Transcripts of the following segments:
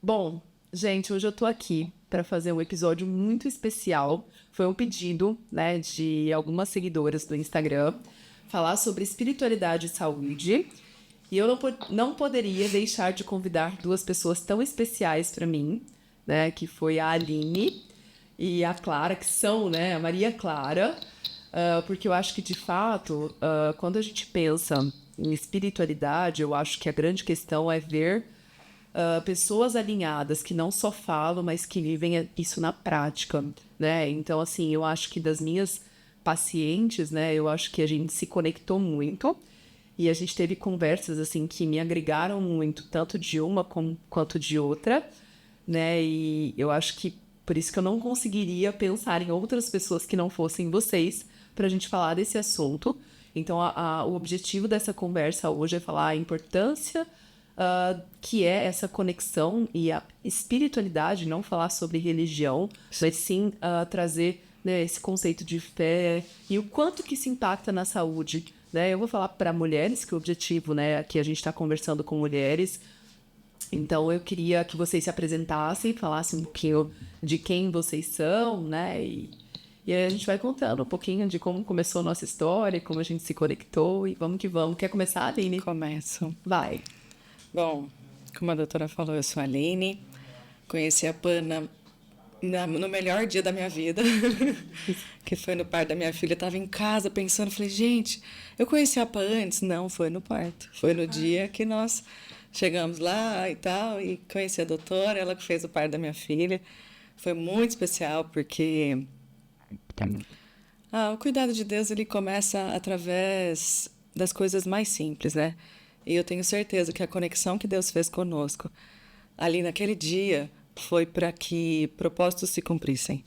Bom, gente, hoje eu tô aqui para fazer um episódio muito especial. Foi um pedido, né, de algumas seguidoras do Instagram falar sobre espiritualidade e saúde. E eu não poderia deixar de convidar duas pessoas tão especiais para mim, né, que foi a Aline e a Clara, que são, né, a Maria Clara, porque eu acho que, de fato, quando a gente pensa em espiritualidade, eu acho que a grande questão é ver pessoas alinhadas que não só falam, mas que vivem isso na prática, né? Então, assim, eu acho que das minhas pacientes, né, eu acho que a gente se conectou muito e a gente teve conversas, assim, que me agregaram muito, tanto de uma quanto de outra, né? E eu acho que por isso que eu não conseguiria pensar em outras pessoas que não fossem vocês para a gente falar desse assunto. Então, o objetivo dessa conversa hoje é falar a importância que é essa conexão e a espiritualidade, não falar sobre religião, mas sim trazer, né, esse conceito de fé e o quanto que se impacta na saúde. Né? Eu vou falar para mulheres, que o objetivo, né, aqui a gente está conversando com mulheres. Então, eu queria que vocês se apresentassem, falassem um pouquinho de quem vocês são, né? E aí a gente vai contando um pouquinho de como começou a nossa história, como a gente se conectou e vamos que vamos. Quer começar, Aline? Começo. Vai. Bom, como a doutora falou, eu sou a Aline. Conheci a Pana no melhor dia da minha vida, que foi no parto da minha filha. Eu estava em casa pensando, falei, gente, eu conheci a Pan antes? Não, foi no parto. Foi no dia que nós chegamos lá e tal, e conheci a doutora, ela que fez o parto da minha filha. Foi muito especial, porque o cuidado de Deus ele começa através das coisas mais simples, né? E eu tenho certeza que a conexão que Deus fez conosco ali naquele dia foi para que propósitos se cumprissem.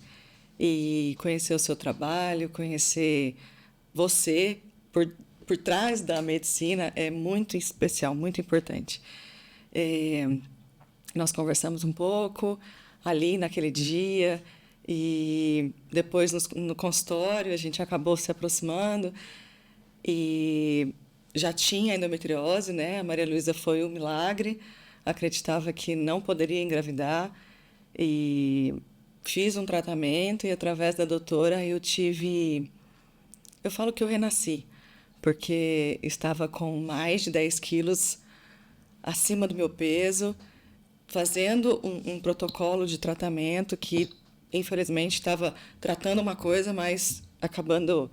E conhecer o seu trabalho, conhecer você por trás da medicina é muito especial, muito importante. Nós conversamos um pouco ali naquele dia e depois no consultório a gente acabou se aproximando e já tinha endometriose, né? A Maria Luísa foi um milagre, acreditava que não poderia engravidar e fiz um tratamento e através da doutora eu falo que eu renasci, porque estava com mais de 10 quilos acima do meu peso, fazendo um protocolo de tratamento que, infelizmente, estava tratando uma coisa, mas acabou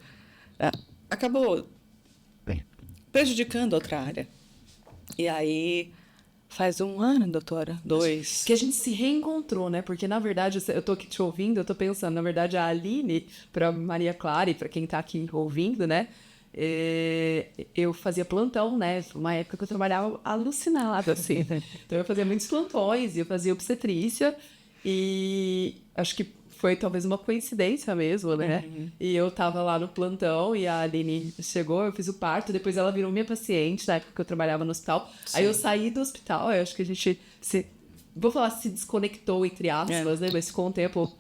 prejudicando outra área. E aí, faz um ano, doutora? 2. Que a gente se reencontrou, né? Porque, na verdade, eu tô aqui te ouvindo, eu tô pensando, na verdade, a Aline, pra Maria Clara e pra quem tá aqui ouvindo, né? Eu fazia plantão, né? Uma época que eu trabalhava alucinada, assim. Então, eu fazia muitos plantões e eu fazia obstetrícia e acho que foi talvez uma coincidência mesmo, né? Uhum. E eu tava lá no plantão e a Aline chegou, eu fiz o parto, depois ela virou minha paciente, na época que eu trabalhava no hospital. Sim. Aí eu saí do hospital, eu acho que a gente vou falar se desconectou, entre aspas, né? Mas ficou um tempo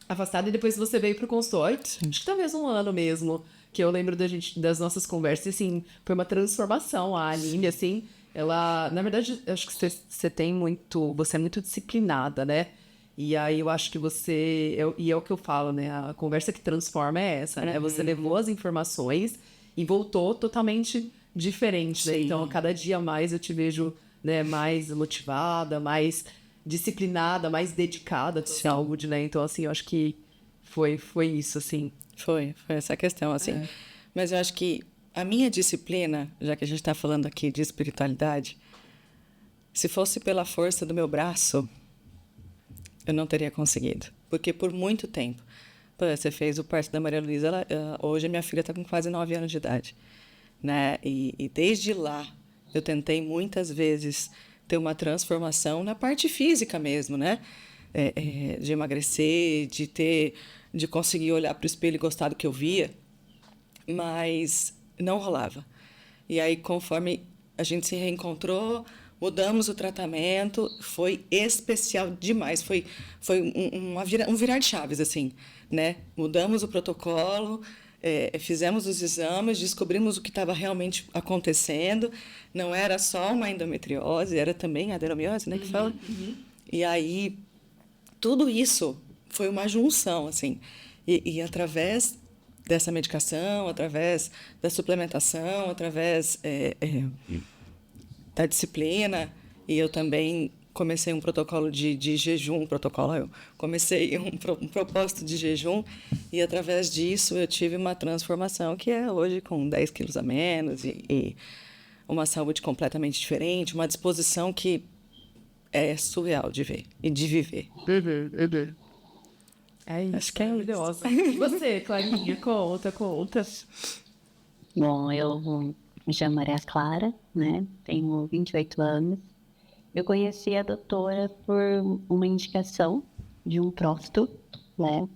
afastado e depois você veio pro consultório. Sim. Acho que talvez um ano mesmo, que eu lembro das nossas conversas, assim, foi uma transformação. A Aline, assim, ela, na verdade, eu acho que você é muito disciplinada, né? E aí eu acho que e é o que eu falo, né? A conversa que transforma é essa, né? Você levou as informações e voltou totalmente diferente, né? Então, cada dia mais eu te vejo, né, mais motivada, mais disciplinada, mais dedicada à saúde, né? Então, assim, eu acho que foi isso, assim. Foi essa questão, assim. Mas eu acho que a minha disciplina, já que a gente está falando aqui de espiritualidade, se fosse pela força do meu braço, eu não teria conseguido. Porque por muito tempo, você fez o parto da Maria Luísa, hoje a minha filha está com quase 9 anos de idade, né? E desde lá, eu tentei muitas vezes ter uma transformação na parte física mesmo, né? De emagrecer, de conseguir olhar para o espelho e gostar do que eu via, mas não rolava. E aí, conforme a gente se reencontrou, mudamos o tratamento, foi especial demais, foi um virar de chaves, assim, né? Mudamos o protocolo, fizemos os exames, descobrimos o que estava realmente acontecendo, não era só uma endometriose, era também a adenomiose, né, que fala. E aí, tudo isso foi uma junção, assim. E através dessa medicação, através da suplementação, através da disciplina, e eu também comecei um protocolo de jejum, eu comecei um propósito de jejum, e através disso eu tive uma transformação que é hoje com 10 quilos a menos e uma saúde completamente diferente, uma disposição que é surreal de ver e de viver. É isso, Acho que é maravilhosa. E você, Clarinha, conta. Bom, eu me chamo Maria Clara, né? Tenho 28 anos. Eu conheci a doutora por uma indicação de um próstolo, né?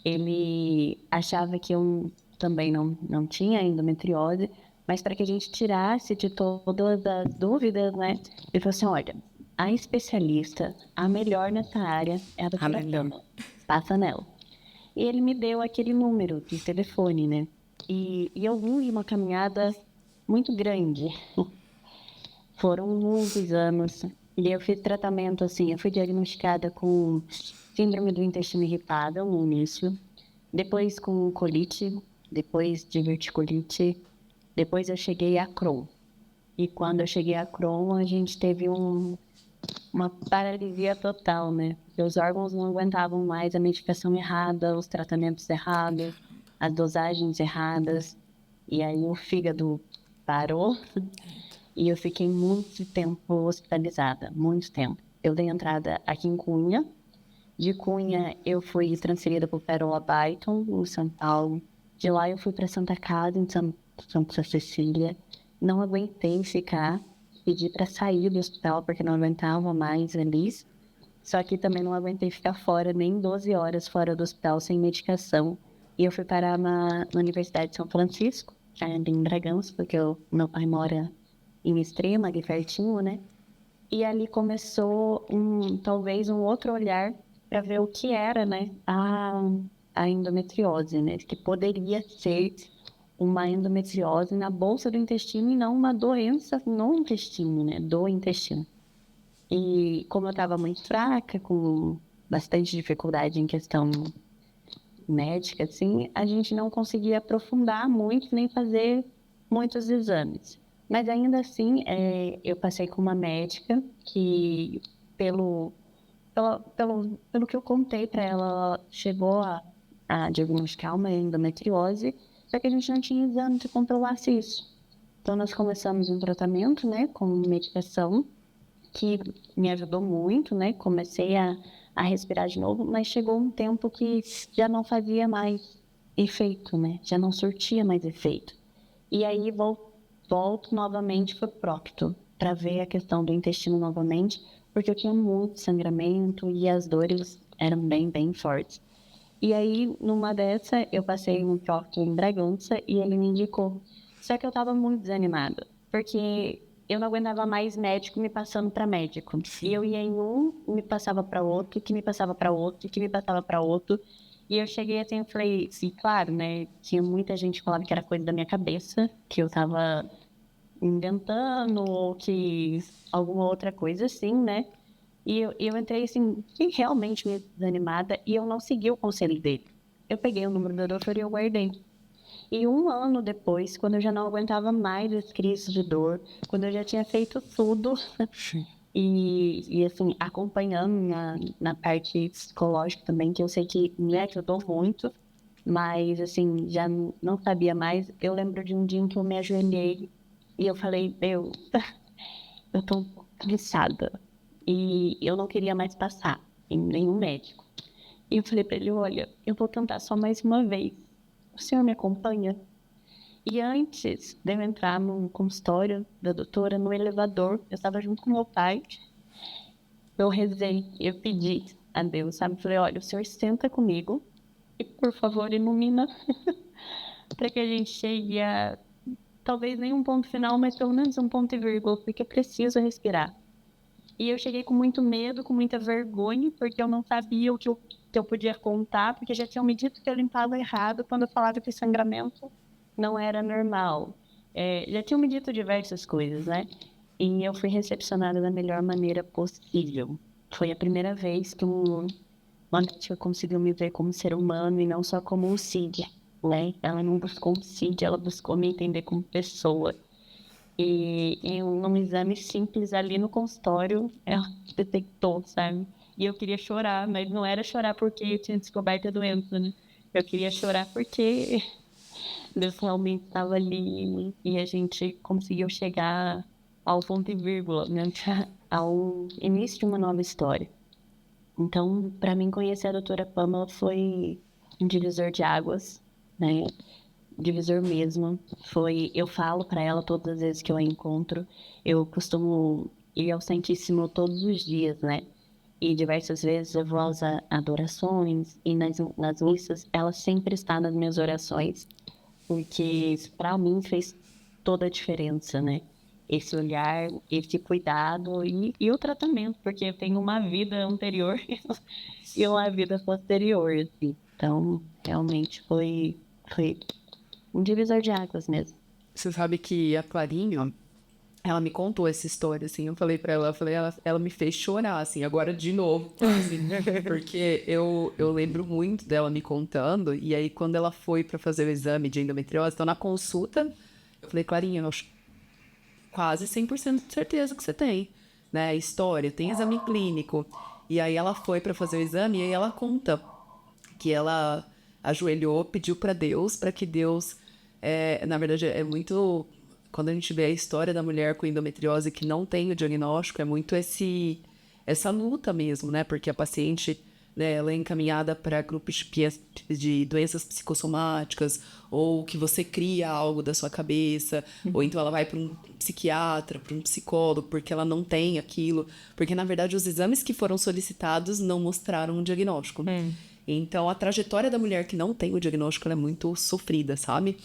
Ele achava que eu também não tinha endometriose, mas para que a gente tirasse de todas as dúvidas, né? Ele falou assim, olha, a especialista, a melhor nessa área é a doutora Pamela. Passa nela. E ele me deu aquele número de telefone, né? E eu vim de uma caminhada muito grande. Foram muitos anos. E eu fiz tratamento, assim, eu fui diagnosticada com síndrome do intestino irritável no início, depois com colite, depois diverticulite, depois eu cheguei a Crohn. E quando eu cheguei a Crohn, a gente teve uma paralisia total, né? Porque os órgãos não aguentavam mais a medicação errada, os tratamentos errados, as dosagens erradas. E aí o fígado parou e eu fiquei muito tempo hospitalizada, muito tempo. Eu dei entrada aqui em Cunha. De Cunha eu fui transferida para o Pérola Byton, em São Paulo. De lá eu fui para Santa Casa, em Santa Cecília. Não aguentei ficar, pedi para sair do hospital porque não aguentava mais ali. Só que também não aguentei ficar fora, nem 12 horas fora do hospital sem medicação. E eu fui parar na Universidade de São Francisco, já em Bragança, porque meu pai mora em Extrema, ali pertinho, né? E ali começou talvez um outro olhar para ver o que era, né, a endometriose, né? Que poderia ser uma endometriose na bolsa do intestino e não uma doença no intestino, né? Do intestino. E como eu estava muito fraca, com bastante dificuldade em questão médica, assim, a gente não conseguia aprofundar muito nem fazer muitos exames. Mas ainda assim, eu passei com uma médica que, pelo que eu contei para ela, ela chegou a diagnosticar uma endometriose, só que a gente não tinha exame que comprovasse isso. Então, nós começamos um tratamento, né, com medicação, que me ajudou muito, né? Comecei a respirar de novo, mas chegou um tempo que já não fazia mais efeito, né? Já não surtia mais efeito. E aí volto novamente para o Procto, para ver a questão do intestino novamente, porque eu tinha muito sangramento e as dores eram bem fortes. E aí, numa dessa, eu passei um Procto em Bragança e ele me indicou. Só que eu estava muito desanimada, porque eu não aguentava mais médico me passando para médico. E eu ia em um, me passava para outro, que me passava para outro, que me passava para outro. E eu cheguei assim, eu falei, sim, claro, né? Tinha muita gente que falava que era coisa da minha cabeça, que eu tava inventando, ou que alguma outra coisa assim, né? E eu entrei assim, realmente meio desanimada, e eu não segui o conselho dele. Eu peguei o número da doutora e eu guardei. E um ano depois, quando eu já não aguentava mais as crises de dor, quando eu já tinha feito tudo, e assim, acompanhando na parte psicológica também, que eu sei que me ajudou muito, mas assim, já não sabia mais. Eu lembro de um dia em que eu me ajoelhei e eu falei, eu tô um pouco cansada e eu não queria mais passar em nenhum médico. E eu falei para ele, olha, eu vou tentar só mais uma vez. O senhor me acompanha? E antes de eu entrar no consultório da doutora, no elevador, eu estava junto com meu pai, eu rezei, eu pedi a Deus, sabe? Falei, olha, o senhor senta comigo e, por favor, ilumina para que a gente chegue a, talvez nem um ponto final, mas pelo menos um ponto e vírgula, porque eu preciso respirar. E eu cheguei com muito medo, com muita vergonha, porque eu não sabia que eu podia contar, porque já tinham me dito que eu limpava errado quando eu falava que o sangramento não era normal. Já tinham me dito diversas coisas, né? E eu fui recepcionada da melhor maneira possível. foi a primeira vez que uma médica conseguiu me ver como ser humano e não só como um CID, né? Ela não buscou um CID, ela buscou me entender como pessoa. E em um exame simples ali no consultório, ela detectou, sabe? E eu queria chorar, mas não era chorar porque eu tinha descoberto a doença, né? Eu queria chorar porque Deus realmente estava ali e a gente conseguiu chegar ao ponto e vírgula, né? Ao início de uma nova história. Então, para mim, conhecer a doutora Pamela foi um divisor de águas, né? Divisor mesmo. Eu falo para ela todas as vezes que eu a encontro. Eu costumo ir ao Santíssimo todos os dias, né? E diversas vezes eu vou às adorações e nas missas, ela sempre está nas minhas orações, porque isso para mim fez toda a diferença, né? Esse olhar, esse cuidado e o tratamento, porque eu tenho uma vida anterior e uma vida posterior, assim. Então, realmente foi um divisor de águas mesmo. Você sabe que a Clarinha, ela me contou essa história, assim, eu falei pra ela, ela me fez chorar, assim, agora de novo, assim, porque eu lembro muito dela me contando, e aí quando ela foi pra fazer o exame de endometriose, então na consulta, eu falei, Clarinha, eu quase 100% de certeza que você tem, né, história, tem exame clínico, e aí ela foi pra fazer o exame, e aí ela conta que ela ajoelhou, pediu pra Deus, para que Deus, na verdade, é muito quando a gente vê a história da mulher com endometriose que não tem o diagnóstico, é muito essa luta mesmo, né? Porque a paciente, né, ela é encaminhada para grupos de doenças psicossomáticas, ou que você cria algo da sua cabeça, ou então ela vai para um psiquiatra, para um psicólogo, porque ela não tem aquilo. Porque, na verdade, os exames que foram solicitados não mostraram um diagnóstico. Então, a trajetória da mulher que não tem o diagnóstico ela é muito sofrida, sabe?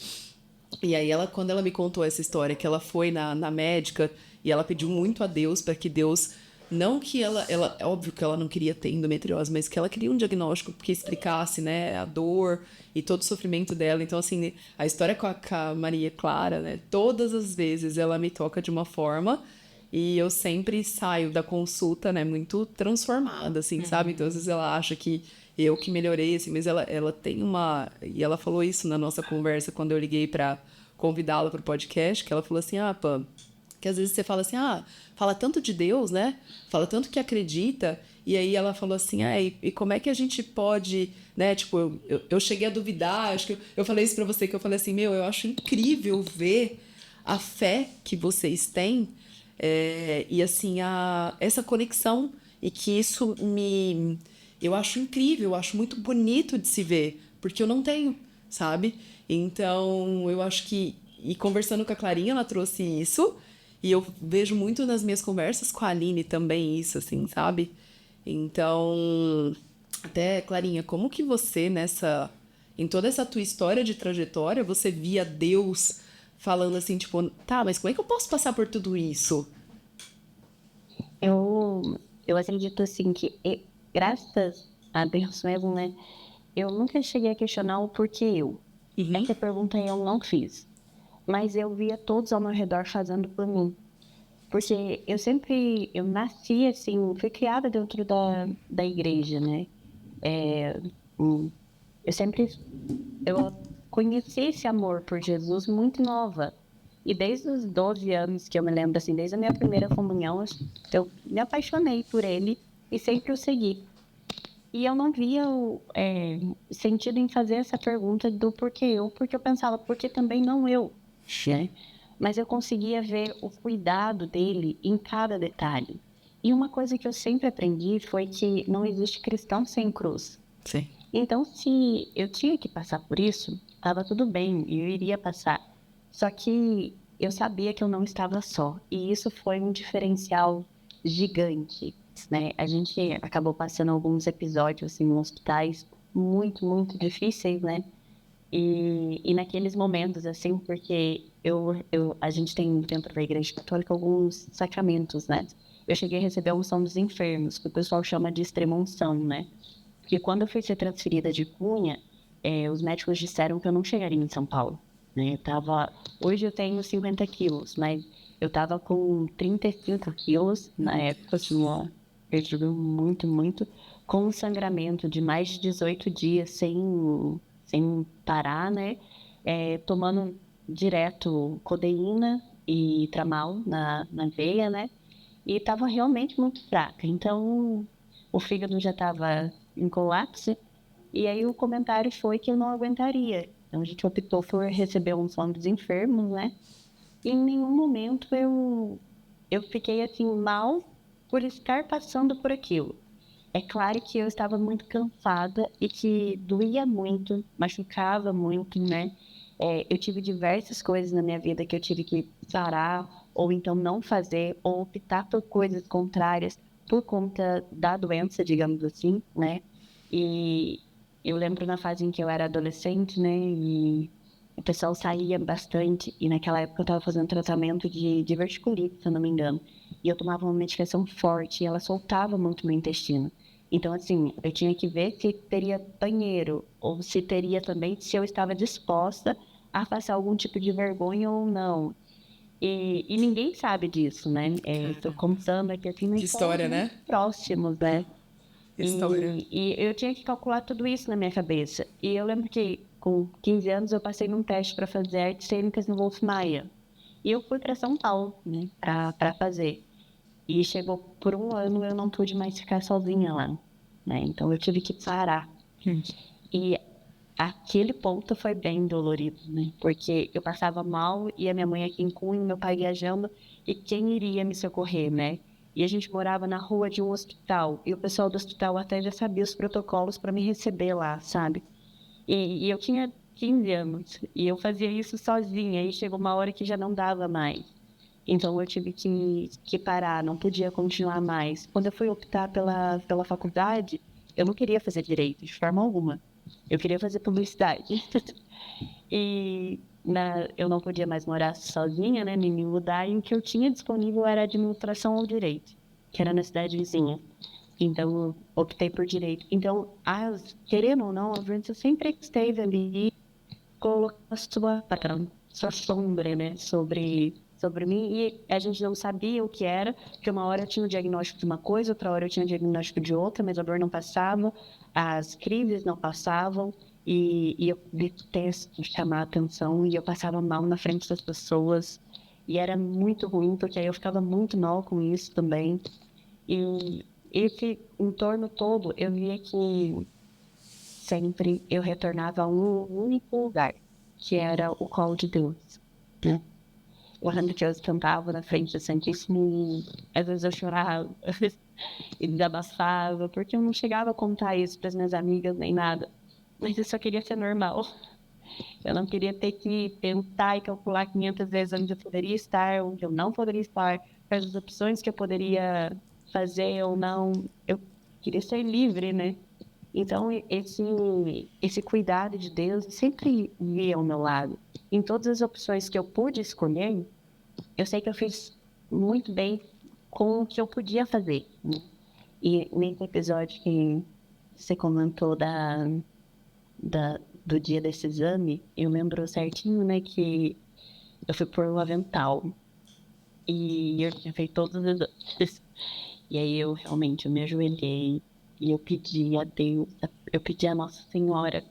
E aí, quando ela me contou essa história, que ela foi na médica e ela pediu muito a Deus para que Deus. Não que ela. Óbvio que ela não queria ter endometriose, mas que ela queria um diagnóstico que explicasse, né, a dor e todo o sofrimento dela. Então, assim, a história com a Maria Clara, né, todas as vezes ela me toca de uma forma e eu sempre saio da consulta, né, muito transformada, assim, sabe? Então, às vezes ela acha que eu que melhorei, assim, mas ela tem uma... E ela falou isso na nossa conversa quando eu liguei pra convidá-la pro podcast, que ela falou assim, Pam, que às vezes você fala assim, fala tanto de Deus, né? Fala tanto que acredita, e aí ela falou assim, e como é que a gente pode, né? Tipo, eu cheguei a duvidar, acho que eu falei isso pra você, que eu falei assim, eu acho incrível ver a fé que vocês têm, e assim, essa conexão, e que isso eu acho incrível, eu acho muito bonito de se ver, porque eu não tenho, sabe? Então, eu acho que... E conversando com a Clarinha, ela trouxe isso, e eu vejo muito nas minhas conversas com a Aline também isso, assim, sabe? Então, até, Clarinha, como que você em toda essa tua história de trajetória, você via Deus falando assim, tipo, tá, mas como é que eu posso passar por tudo isso? Eu acredito assim que, graças a Deus mesmo, né? Eu nunca cheguei a questionar o porquê eu. Essa pergunta eu não fiz. Mas eu via todos ao meu redor fazendo por mim. Porque eu nasci assim, fui criada dentro da igreja, né? É, hum, eu sempre, eu conheci esse amor por Jesus muito nova. E desde os 12 anos que eu me lembro, assim, desde a minha primeira comunhão, eu me apaixonei por ele e sempre o segui. E eu não via sentido em fazer essa pergunta do porquê eu, porque eu pensava, porque também não eu, né? Mas eu conseguia ver o cuidado dele em cada detalhe. E uma coisa que eu sempre aprendi foi que não existe cristão sem cruz. Sim. Então, se eu tinha que passar por isso, estava tudo bem, eu iria passar. Só que eu sabia que eu não estava só, e isso foi um diferencial gigante, né? A gente acabou passando alguns episódios assim, em hospitais muito, muito difíceis, né? E naqueles momentos, assim, porque a gente tem dentro da Igreja Católica alguns sacramentos, né? Eu cheguei a receber a unção dos enfermos, que o pessoal chama de extrema unção, né? Porque quando eu fui ser transferida de Cunha, os médicos disseram que eu não chegaria em São Paulo, né? Hoje eu tenho 50 quilos, mas eu tava com 35 quilos na época, assim, ó. perturbou muito, muito, com um sangramento de mais de 18 dias sem parar, né? Tomando direto codeína e tramal na veia, né? E estava realmente muito fraca. Então, o fígado já estava em colapso. E aí o comentário foi que eu não aguentaria. Então, a gente optou por receber uns ombros enfermos, né? E em nenhum momento eu fiquei assim mal por estar passando por aquilo. É claro que eu estava muito cansada e que doía muito, machucava muito, né? Eu tive diversas coisas na minha vida que eu tive que parar, ou então não fazer, ou optar por coisas contrárias por conta da doença, digamos assim, né? E eu lembro na fase em que eu era adolescente, né? E o pessoal saía bastante, e naquela época eu estava fazendo tratamento de diverticulite, se eu não me engano. E eu tomava uma medicação forte e ela soltava muito meu intestino. Então, assim, eu tinha que ver se teria banheiro, ou se teria também, se eu estava disposta a passar algum tipo de vergonha ou não. E ninguém sabe disso, né? Estou contando aqui, assim, Que mas somos história, muito né? próximos, né? Que história. E eu tinha que calcular tudo isso na minha cabeça. E eu lembro que, com 15 anos, eu passei num teste para fazer artes cênicas no Wolf Maia. E eu fui para São Paulo, né, para fazer. E chegou por um ano, eu não pude mais ficar sozinha lá, né? Então eu tive que parar. E aquele ponto foi bem dolorido, né? Porque eu passava mal e a minha mãe aqui em Cunha, meu pai viajando, e quem iria me socorrer, né? E a gente morava na rua de um hospital, e o pessoal do hospital até já sabia os protocolos para me receber lá, sabe? E eu tinha 15 anos, e eu fazia isso sozinha, e chegou uma hora que já não dava mais. Então eu tive que parar, não podia continuar mais. Quando eu fui optar pela faculdade, eu não queria fazer direito, de forma alguma. Eu queria fazer publicidade. Eu não podia mais morar sozinha, né, nem me mudar, e o que eu tinha disponível era administração ou direito, que era na cidade vizinha. Então, eu optei por direito. Então, querendo ou não, a Vanessa sempre esteve ali colocando sua sombra, né, sobre mim, e a gente não sabia o que era, porque uma hora eu tinha o diagnóstico de uma coisa, outra hora eu tinha o diagnóstico de outra, mas a dor não passava, as crises não passavam, e eu detesto chamar a atenção, e eu passava mal na frente das pessoas, e era muito ruim, porque aí eu ficava muito mal com isso também. E esse entorno todo, eu via que sempre eu retornava a um único lugar, que era o colo de Deus, né? Quando Deus cantava na frente do Santíssimo, às vezes eu chorava e desabafava, porque eu não chegava a contar isso para as minhas amigas nem nada. Mas eu só queria ser normal. Eu não queria ter que tentar e calcular 500 vezes onde eu poderia estar, onde eu não poderia estar, quais as opções que eu poderia fazer ou não. Eu queria ser livre, né? Então, esse cuidado de Deus sempre via ao meu lado. Em todas as opções que eu pude escolher, eu sei que eu fiz muito bem com o que eu podia fazer, né? E nesse episódio que você comentou do dia desse exame, eu lembro certinho, né, que eu fui por um avental e eu tinha feito todos os exames. E aí eu me ajoelhei e eu pedi a Deus, eu pedi a Nossa Senhora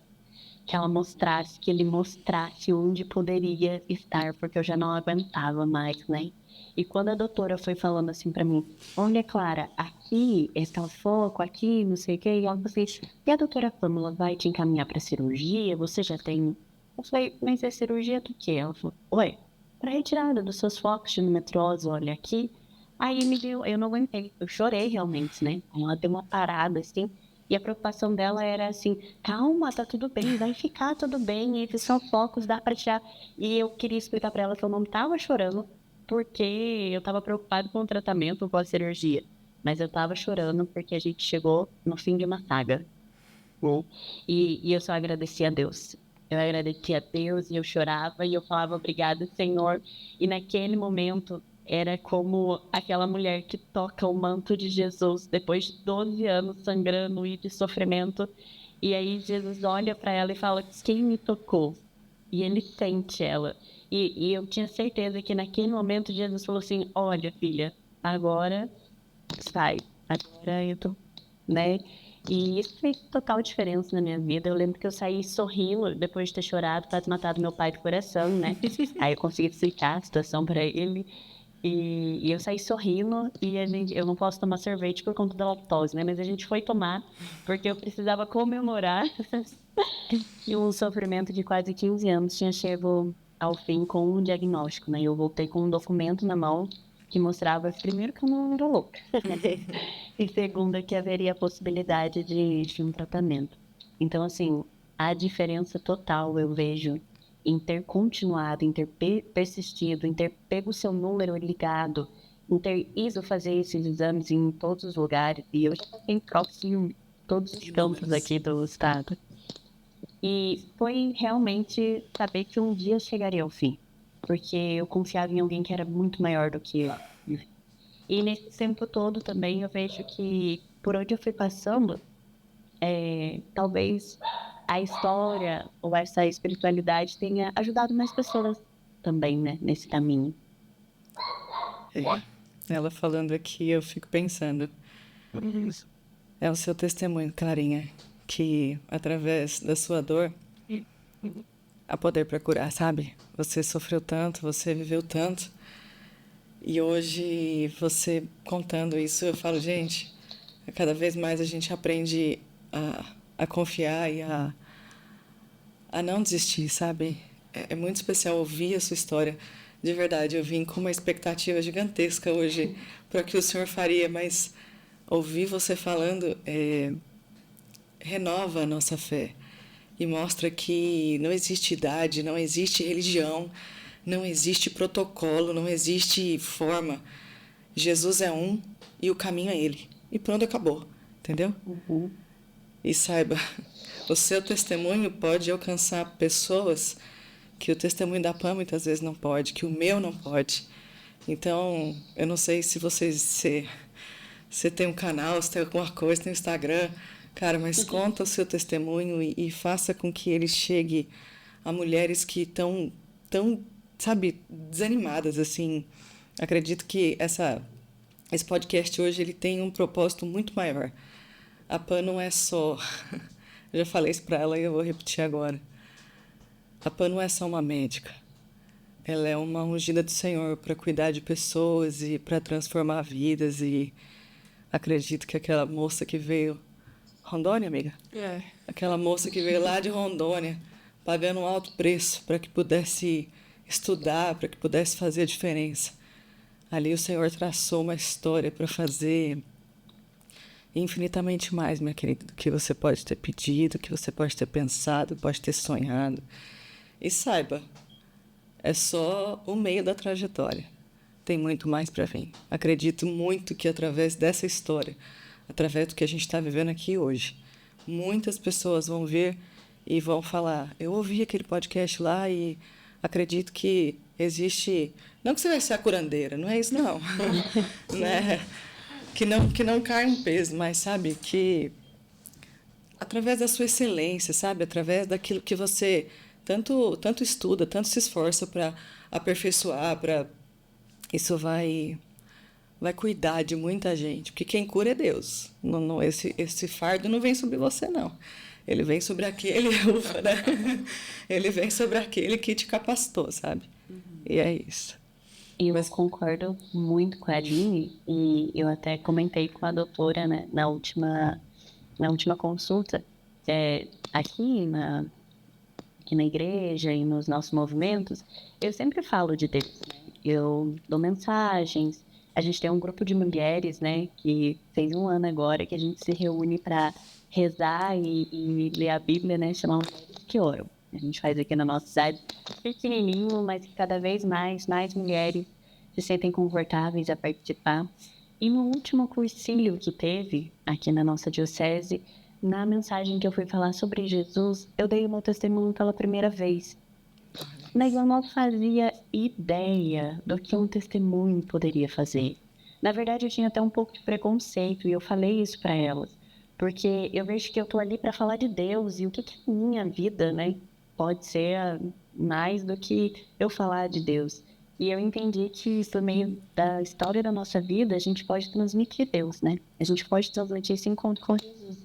que ela mostrasse, que ele mostrasse onde poderia estar, porque eu já não aguentava mais, né? E quando a doutora foi falando assim pra mim, olha, Clara, aqui está o foco, aqui, não sei o quê, e ela falou assim, e a doutora Pamela vai te encaminhar pra cirurgia? Você já tem... Eu falei, mas é cirurgia do quê? Ela falou, ué, pra retirada dos seus focos de endometriose, olha aqui. Aí me deu, eu não aguentei, eu chorei realmente, né? Aí ela deu uma parada, assim, e a preocupação dela era assim, calma, tá tudo bem, vai ficar tudo bem, esses são focos, dá pra tirar. E eu queria explicar pra ela que eu não tava chorando porque eu tava preocupada com o tratamento, com a cirurgia. Mas eu tava chorando porque a gente chegou no fim de uma saga. E eu só agradeci a Deus. Eu agradeci a Deus e eu chorava e eu falava obrigada, Senhor. E naquele momento era como aquela mulher que toca o manto de Jesus depois de 12 anos sangrando e de sofrimento. E aí Jesus olha para ela e fala: quem me tocou? E ele sente ela. E eu tinha certeza que naquele momento Jesus falou assim: olha, filha, agora sai. Agora eu tô, né? E isso fez total diferença na minha vida. Eu lembro que eu saí sorrindo depois de ter chorado, quase matado meu pai do coração, né? Aí eu consegui explicar a situação para ele. E eu saí sorrindo e eu não posso tomar sorvete por conta da lactose, né? Mas a gente foi tomar porque eu precisava comemorar que um sofrimento de quase 15 anos tinha chegado ao fim com um diagnóstico, né? Eu voltei com um documento na mão que mostrava, primeiro, que eu não era louca, e segundo, que haveria a possibilidade de um tratamento. Então, assim, a diferença total eu vejo em ter continuado, em ter persistido, em ter pego o seu número ligado, em ter ido fazer esses exames em todos os lugares, e eu já tenho próximo em todos os campos aqui do estado. E foi realmente saber que um dia chegaria ao fim, porque eu confiava em alguém que era muito maior do que eu, né? E nesse tempo todo também eu vejo que por onde eu fui passando, talvez a história ou essa espiritualidade tenha ajudado mais pessoas também, né, nesse caminho. Ela falando aqui, eu fico pensando. É o seu testemunho, Clarinha, que através da sua dor há poder para curar, sabe? Você sofreu tanto, você viveu tanto. E hoje, você contando isso, eu falo, gente, cada vez mais a gente aprende a confiar e a não desistir, sabe? É muito especial ouvir a sua história. De verdade, eu vim com uma expectativa gigantesca hoje para o que o senhor faria, mas ouvir você falando renova a nossa fé e mostra que não existe idade, não existe religião, não existe protocolo, não existe forma. Jesus é um e o caminho é ele. E pronto, acabou. Entendeu? Uhum. E saiba, o seu testemunho pode alcançar pessoas que o testemunho da Pam muitas vezes não pode, que o meu não pode. Então, eu não sei se você tem um canal, se tem alguma coisa, tem um Instagram, cara, mas conta o seu testemunho e faça com que ele chegue a mulheres que estão tão, sabe, desanimadas, assim. Acredito que esse podcast hoje ele tem um propósito muito maior. A Pan não é só... Eu já falei isso para ela e eu vou repetir agora. A Pan não é só uma médica. Ela é uma ungida do Senhor para cuidar de pessoas e para transformar vidas. E acredito que aquela moça que veio... Rondônia, amiga? É. Aquela moça que veio lá de Rondônia, pagando um alto preço para que pudesse estudar, para que pudesse fazer a diferença. Ali o Senhor traçou uma história para fazer infinitamente mais, minha querida, do que você pode ter pedido, que você pode ter pensado, pode ter sonhado. E saiba, é só o meio da trajetória. Tem muito mais para vir. Acredito muito que através dessa história, através do que a gente está vivendo aqui hoje, muitas pessoas vão ver e vão falar, eu ouvi aquele podcast lá e acredito que existe... Não que você vai ser a curandeira, não é isso não. Né? Que não cai um peso, mas sabe, que através da sua excelência, sabe, através daquilo que você tanto estuda, tanto se esforça para aperfeiçoar, isso vai cuidar de muita gente, porque quem cura é Deus. Não, esse fardo não vem sobre você, não. Ele vem sobre aquele, ufa, né? Ele vem sobre aquele que te capacitou, sabe? E é isso. Eu concordo muito com a Aline, e eu até comentei com a doutora, né, na última consulta, aqui na igreja e nos nossos movimentos, eu sempre falo de Deus, né? Eu dou mensagens, a gente tem um grupo de mulheres, né, que fez 1 ano agora, que a gente se reúne para rezar e ler a Bíblia, né, chamar Mulheres que Oram. A gente faz aqui na nossa cidade, pequenininho, mas que cada vez mais mulheres se sentem confortáveis a participar. E no último cursilho que teve aqui na nossa diocese, na mensagem que eu fui falar sobre Jesus, eu dei o meu testemunho pela primeira vez. Mas eu não fazia ideia do que um testemunho poderia fazer. Na verdade, eu tinha até um pouco de preconceito e eu falei isso para elas, porque eu vejo que eu tô ali para falar de Deus e o que é minha vida, né? Pode ser mais do que eu falar de Deus. E eu entendi que, por meio da história da nossa vida, a gente pode transmitir Deus, né? A gente pode transmitir esse encontro com Jesus.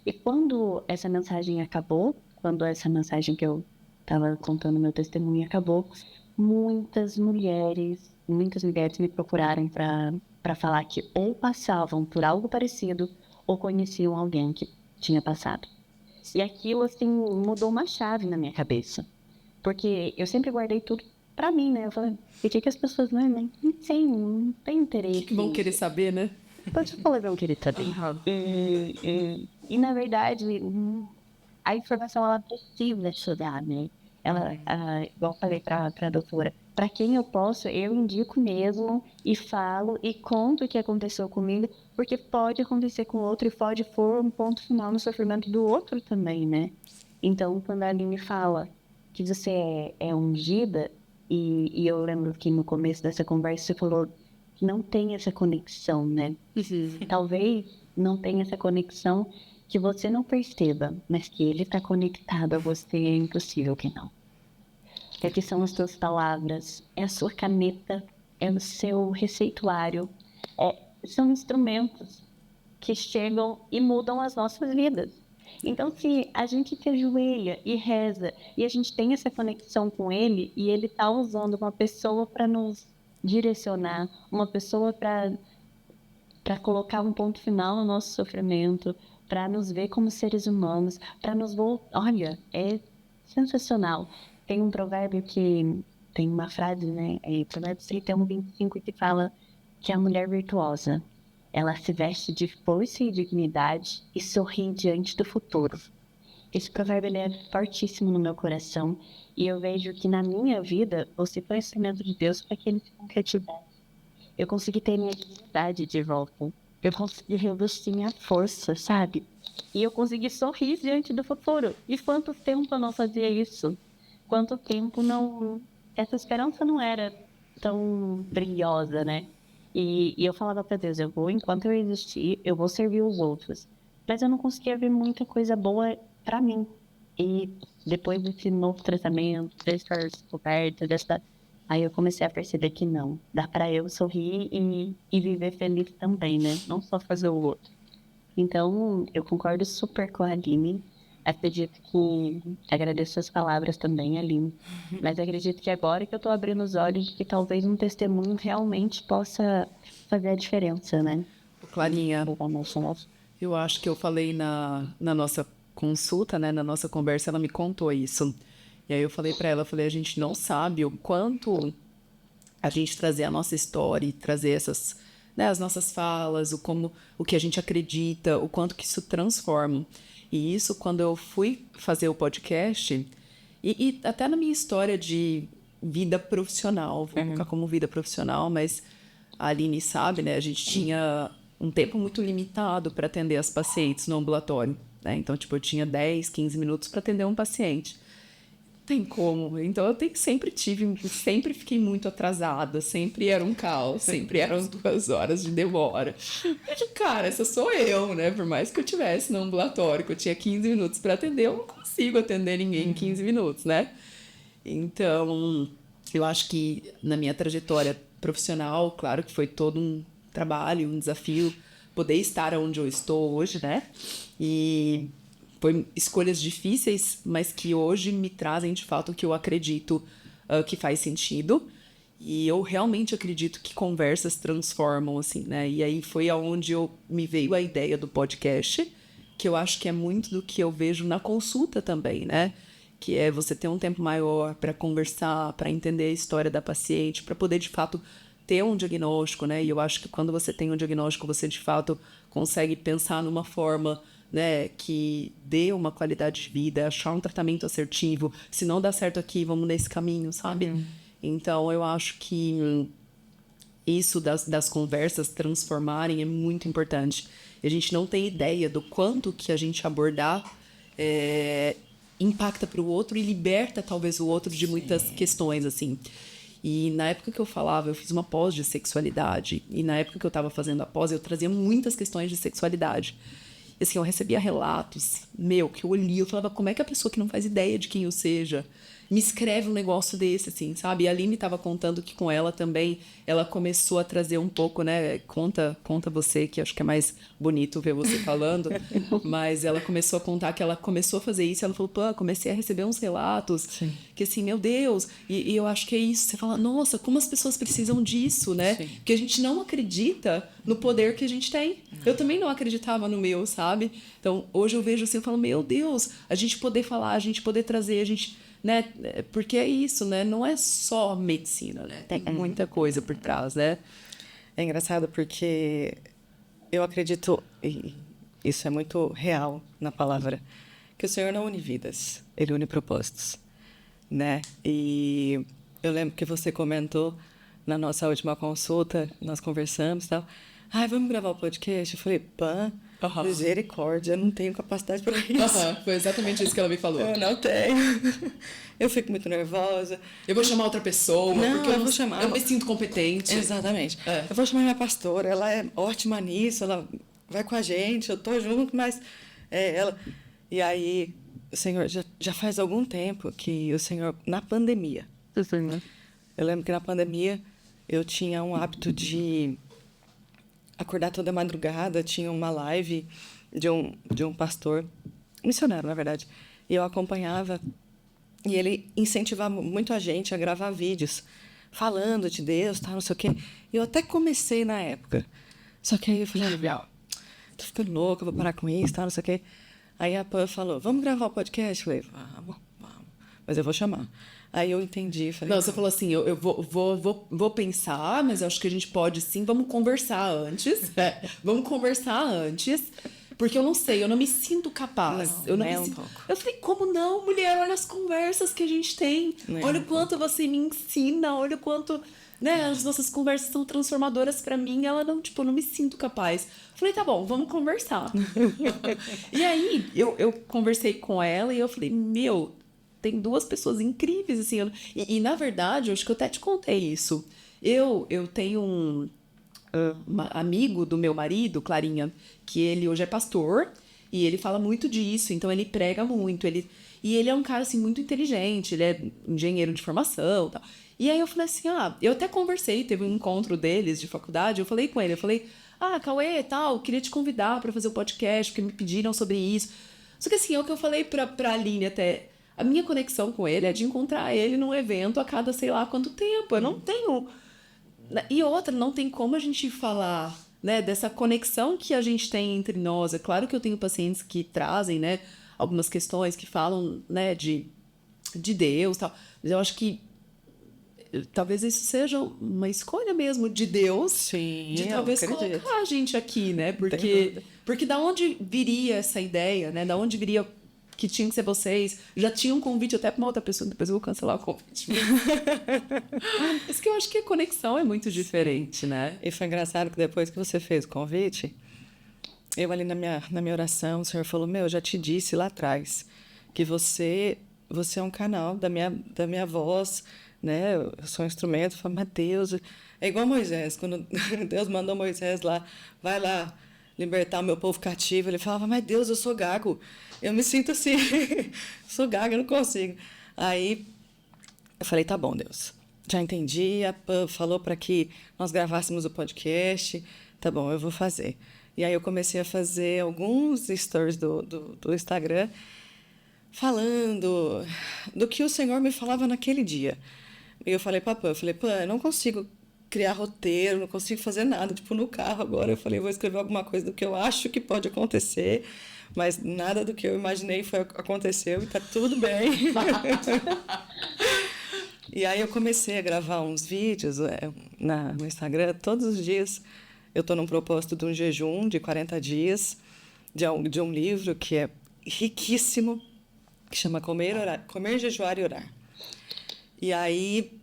E quando essa mensagem acabou, quando essa mensagem que eu estava contando meu testemunho acabou, muitas mulheres me procuraram para falar que ou passavam por algo parecido ou conheciam alguém que tinha passado. E aquilo, assim, mudou uma chave na minha cabeça. Porque eu sempre guardei tudo pra mim, né? Eu falei, por que as pessoas não sei, não tem interesse. Que vão querer saber, né? Pode falar, vão querer saber. E, na verdade, a informação, ela precisa estudar, né? Ela, igual eu falei pra doutora, para quem eu posso, eu indico mesmo e falo e conto o que aconteceu comigo, porque pode acontecer com outro e pode pôr um ponto final no sofrimento do outro também, né? Então, quando a Aline fala que você é ungida, e eu lembro que no começo dessa conversa você falou que não tem essa conexão, né? Talvez não tenha essa conexão que você não perceba, mas que ele está conectado a você, é impossível que não. Que são as suas palavras, é a sua caneta, é o seu receituário, são instrumentos que chegam e mudam as nossas vidas. Então, se a gente se ajoelha e reza, e a gente tem essa conexão com ele, e ele está usando uma pessoa para nos direcionar, uma pessoa para colocar um ponto final no nosso sofrimento, para nos ver como seres humanos, para nos voltar. Olha, é sensacional. Tem um provérbio que tem uma frase, né? Provérbio 31:25, que fala que a mulher virtuosa, ela se veste de força e dignidade e sorri diante do futuro. Esse provérbio, ele é fortíssimo no meu coração, e eu vejo que na minha vida você foi instrumento de Deus para que ele se concretizasse. Eu consegui ter minha dignidade de volta. Eu consegui revestir minha força, sabe? E eu consegui sorrir diante do futuro. E quanto tempo eu não fazia isso? Quanto tempo não... Essa esperança não era tão brilhosa, né? E eu falava para Deus, enquanto eu existir, eu vou servir os outros. Mas eu não conseguia ver muita coisa boa para mim. E depois desse novo tratamento, dessa descoberta, aí eu comecei a perceber que não. Dá para eu sorrir e viver feliz também, né? Não só fazer o outro. Então, eu concordo super com a Aline. Acredito que... Agradeço as palavras também, Aline. Mas acredito que agora que eu tô abrindo os olhos, que talvez um testemunho realmente possa fazer a diferença, né? Clarinha, eu acho que eu falei na nossa consulta, né? Na nossa conversa, ela me contou isso. E aí eu falei pra ela, a gente não sabe o quanto a gente trazer a nossa história e trazer essas, né, as nossas falas, o que a gente acredita, o quanto que isso transforma. E isso, quando eu fui fazer o podcast, e até na minha história de vida profissional, vou colocar como vida profissional, mas a Aline sabe, né, a gente tinha um tempo muito limitado para atender as pacientes no ambulatório, né? Então, tipo, eu tinha 10, 15 minutos para atender um paciente. Tem como. Então, sempre fiquei muito atrasada, sempre era um caos, sempre eram 2 horas de demora. Mas, cara, essa sou eu, né? Por mais que eu tivesse no ambulatório, que eu tinha 15 minutos para atender, eu não consigo atender ninguém em 15 minutos, né? Então, eu acho que na minha trajetória profissional, claro que foi todo um trabalho, um desafio, poder estar onde eu estou hoje, né? E foi escolhas difíceis, mas que hoje me trazem, de fato, o que eu acredito que faz sentido. E eu realmente acredito que conversas transformam, assim, né? E aí foi aonde me veio a ideia do podcast, que eu acho que é muito do que eu vejo na consulta também, né? Que é você ter um tempo maior para conversar, para entender a história da paciente, para poder, de fato, ter um diagnóstico, né? E eu acho que quando você tem um diagnóstico, você, de fato, consegue pensar numa forma, né, que dê uma qualidade de vida, achar um tratamento assertivo. Se não dá certo aqui, vamos nesse caminho, sabe? Então, eu acho que isso das conversas transformarem é muito importante. E a gente não tem ideia do quanto que a gente abordar impacta para o outro e liberta, talvez, o outro de muitas questões, assim. E na época que eu falava, eu fiz uma pós de sexualidade. E na época que eu estava fazendo a pós, eu trazia muitas questões de sexualidade. E assim, eu recebia relatos, que eu olhia, eu falava, como é que a pessoa que não faz ideia de quem eu seja, me escreve um negócio desse, assim, sabe? E a Aline tava contando que com ela também, ela começou a trazer um pouco, né? Conta você, que acho que é mais bonito ver você falando, mas ela começou a contar que ela começou a fazer isso, ela falou, pô, comecei a receber uns relatos, Sim. que assim, meu Deus, e eu acho que é isso, você fala, nossa, como as pessoas precisam disso, né? Sim. Porque a gente não acredita no poder que a gente tem. Eu também não acreditava no meu, sabe? Então, hoje eu vejo assim, eu falo, meu Deus, a gente poder falar, a gente poder trazer, a gente, né? Porque é isso, né? Não é só medicina, né? Tem muita coisa por trás, né? É engraçado porque eu acredito, e isso é muito real na palavra, que o Senhor não une vidas, Ele une propósitos, né? E eu lembro que você comentou na nossa última consulta, nós conversamos e tal, vamos gravar o podcast? Eu falei, pã, misericórdia, eu não tenho capacidade para isso. Foi exatamente isso que ela me falou. Eu não tenho. Eu fico muito nervosa. Eu vou chamar outra pessoa, Não, porque eu vou chamar. Eu me sinto competente. Exatamente. É. Eu vou chamar minha pastora, ela é ótima nisso, ela vai com a gente, eu tô junto, mas ela... E aí, o Senhor, já faz algum tempo que o Senhor, na pandemia, eu lembro que na pandemia eu tinha um hábito de acordar toda madrugada, tinha uma live de um pastor, missionário, na verdade, e eu acompanhava, e ele incentivava muito a gente a gravar vídeos falando de Deus, tal, não sei o quê. E eu até comecei na época, só que aí eu falei, tô ficando louca, vou parar com isso, tal, não sei o quê. Aí a Pam falou, vamos gravar o podcast? Eu falei, vamos, mas eu vou chamar. Aí eu entendi, falei... Não, você falou assim, eu vou pensar, mas eu acho que a gente pode sim, vamos conversar antes, vamos conversar antes, porque eu não sei, eu não me sinto capaz. Não, eu não nem me um sinto... pouco. Eu falei, como não, mulher? Olha as conversas que a gente tem, Nem olha um o quanto você me ensina, olha o quanto... Né, as nossas conversas são transformadoras pra mim, ela não, tipo, eu não me sinto capaz. Falei, tá bom, vamos conversar. E aí, eu conversei com ela e eu falei, meu, tem duas pessoas incríveis, assim. E na verdade, eu acho que eu até te contei isso. Eu tenho um amigo do meu marido, Clarinha, que ele hoje é pastor e ele fala muito disso, então ele prega muito. E ele é um cara, assim, muito inteligente, ele é engenheiro de formação e tal. E aí eu falei assim, eu até conversei, teve um encontro deles de faculdade, eu falei com ele, eu falei, Cauê, tal, queria te convidar para fazer o podcast, porque me pediram sobre isso. Só que assim, é o que eu falei pra Aline até, a minha conexão com ele é de encontrar ele num evento a cada sei lá quanto tempo, eu não tenho... E outra, não tem como a gente falar, né, dessa conexão que a gente tem entre nós. É claro que eu tenho pacientes que trazem, né, algumas questões que falam, né, de Deus e tal, mas eu acho que talvez isso seja uma escolha mesmo de Deus. Sim, de talvez colocar a gente aqui, né? Porque da onde viria essa ideia, né? Da onde viria que tinha que ser vocês? Já tinha um convite até para uma outra pessoa, depois eu vou cancelar o convite. Isso que eu acho que a conexão é muito diferente, né? E foi engraçado que depois que você fez o convite, eu ali na minha oração, o Senhor falou, eu já te disse lá atrás que você é um canal da minha voz, né? Eu sou um instrumento. Eu falo, mas Deus... É igual Moisés, quando Deus mandou Moisés lá, vai lá libertar o meu povo cativo, ele falava, mas Deus, eu sou gago, eu me sinto assim, sou gago, eu não consigo. Aí eu falei, tá bom, Deus, já entendi, a Pam falou para que nós gravássemos o podcast, tá bom, eu vou fazer. E aí eu comecei a fazer alguns stories do Instagram, falando do que o Senhor me falava naquele dia. E eu falei para a Pam, eu não consigo criar roteiro, não consigo fazer nada. Tipo, no carro agora, eu falei, vou escrever alguma coisa do que eu acho que pode acontecer, mas nada do que eu imaginei aconteceu e tá tudo bem. E aí eu comecei a gravar uns vídeos no Instagram. Todos os dias eu estou num propósito de um jejum de 40 dias, de um livro que é riquíssimo, que chama Comer, Jejuar e Orar. E aí,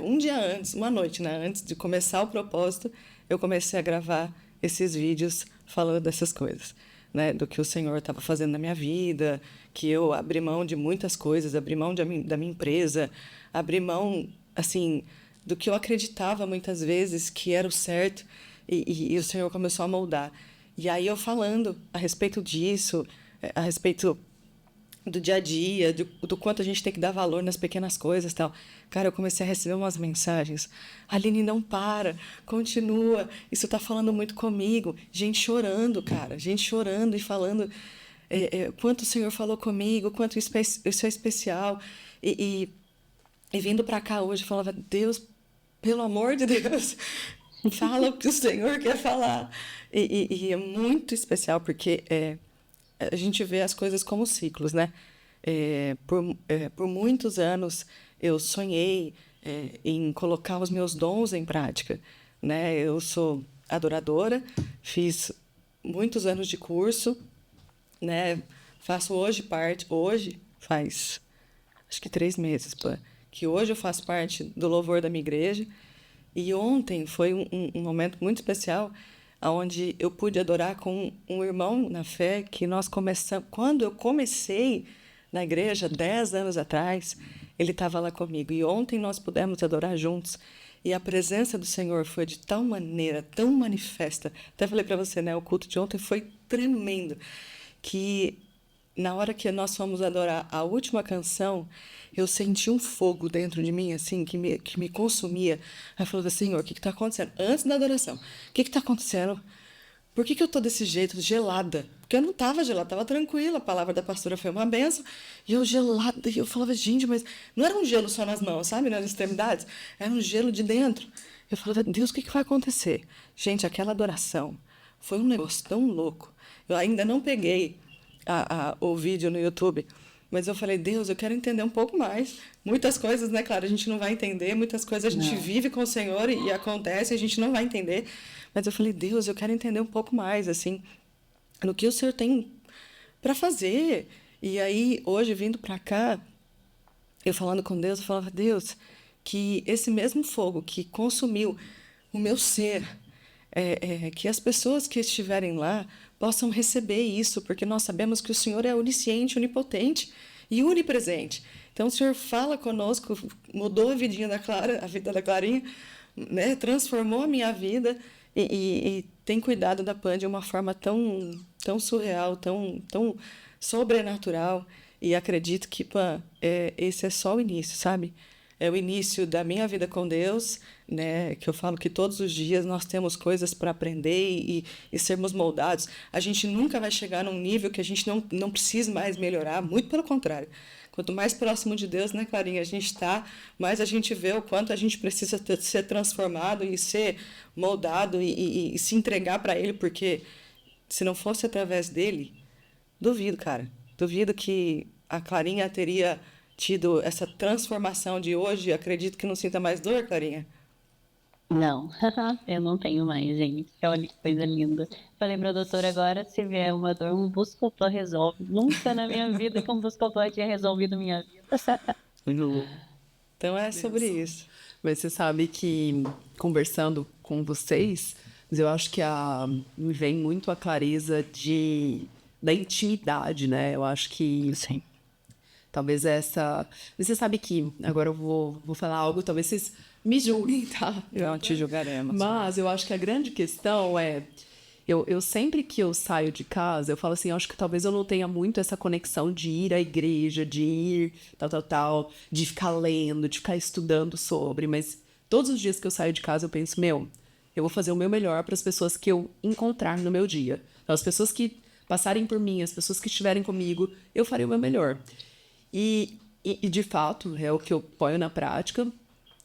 um dia antes, uma noite, né, antes de começar o propósito, eu comecei a gravar esses vídeos falando dessas coisas, né, do que o Senhor estava fazendo na minha vida, que eu abri mão de muitas coisas, abri mão da minha empresa, abri mão, assim, do que eu acreditava muitas vezes que era o certo, e o Senhor começou a moldar. E aí eu falando a respeito disso, a respeito do dia a dia, do quanto a gente tem que dar valor nas pequenas coisas e tal. Cara, eu comecei a receber umas mensagens. Aline, não para, continua, isso tá falando muito comigo. Gente chorando, cara, gente chorando e falando quanto o Senhor falou comigo, quanto isso é especial. E vindo para cá hoje, eu falava, Deus, pelo amor de Deus, fala o que o Senhor quer falar. E é muito especial, porque a gente vê as coisas como ciclos, né? Por muitos anos eu sonhei em colocar os meus dons em prática, né? Eu sou adoradora, fiz muitos anos de curso, né? Faço hoje faz acho que 3 meses, que hoje eu faço parte do louvor da minha igreja. E ontem foi um momento muito especial, onde eu pude adorar com um irmão na fé que nós começamos. Quando eu comecei na igreja, 10 anos atrás, ele estava lá comigo. E ontem nós pudemos adorar juntos. E a presença do Senhor foi de tal maneira, tão manifesta. Até falei para você, né? O culto de ontem foi tremendo. Que na hora que nós fomos adorar a última canção, eu senti um fogo dentro de mim, assim, que me consumia. Aí eu falei, Senhor, o que está acontecendo? Antes da adoração, o que está acontecendo? Por que eu estou desse jeito, gelada? Porque eu não estava gelada, estava tranquila. A palavra da pastora foi uma benção. E eu gelada, e eu falava, gente, mas não era um gelo só nas mãos, sabe? Nas extremidades. Era um gelo de dentro. Eu falava, Deus, o que vai acontecer? Gente, aquela adoração foi um negócio tão louco. Eu ainda não peguei o vídeo no YouTube, mas eu falei, Deus, eu quero entender um pouco mais. Muitas coisas, né, claro, a gente não vai entender, muitas coisas a gente vive com o Senhor e acontece, a gente não vai entender. Mas eu falei, Deus, eu quero entender um pouco mais, assim, no que o Senhor tem para fazer. E aí, hoje, vindo para cá, eu falando com Deus, eu falava, Deus, que esse mesmo fogo que consumiu o meu ser, que as pessoas que estiverem lá possam receber isso, porque nós sabemos que o Senhor é onisciente, onipotente e onipresente. Então, o Senhor fala conosco, mudou a vidinha da Clara, a vida da Clarinha, né? Transformou a minha vida e tem cuidado da Pan de uma forma tão, tão surreal, tão sobrenatural. E acredito que, Pan, esse é só o início, sabe? É o início da minha vida com Deus, né? Que eu falo que todos os dias nós temos coisas para aprender e sermos moldados. A gente nunca vai chegar num nível que a gente não precisa mais melhorar, muito pelo contrário. Quanto mais próximo de Deus, né, Clarinha, a gente está, mais a gente vê o quanto a gente precisa ser transformado e ser moldado e se entregar para Ele, porque se não fosse através dele, duvido, cara. Duvido que a Clarinha teria tido essa transformação de hoje. Acredito que não sinta mais dor, Clarinha. Não, eu não tenho mais, gente. Olha que coisa linda. Falei pra doutora agora, se vier uma dor, um Buscopan resolve. Nunca na minha vida que um Buscopan tinha resolvido minha vida. Então é sobre isso. Mas você sabe que, conversando com vocês, mas eu acho que me vem muito a clareza da intimidade, né? Eu acho que Sim. talvez essa... Você sabe que, agora eu vou falar algo, talvez vocês me julguem, tá? Não te julgaremos. Mas eu acho que a grande questão é... Eu sempre que eu saio de casa, eu falo assim, eu acho que talvez eu não tenha muito essa conexão de ir à igreja, de ir tal, de ficar lendo, de ficar estudando sobre, mas todos os dias que eu saio de casa eu penso, eu vou fazer o meu melhor para as pessoas que eu encontrar no meu dia. Então, as pessoas que passarem por mim, as pessoas que estiverem comigo, eu farei o meu melhor. E de fato, é o que eu ponho na prática,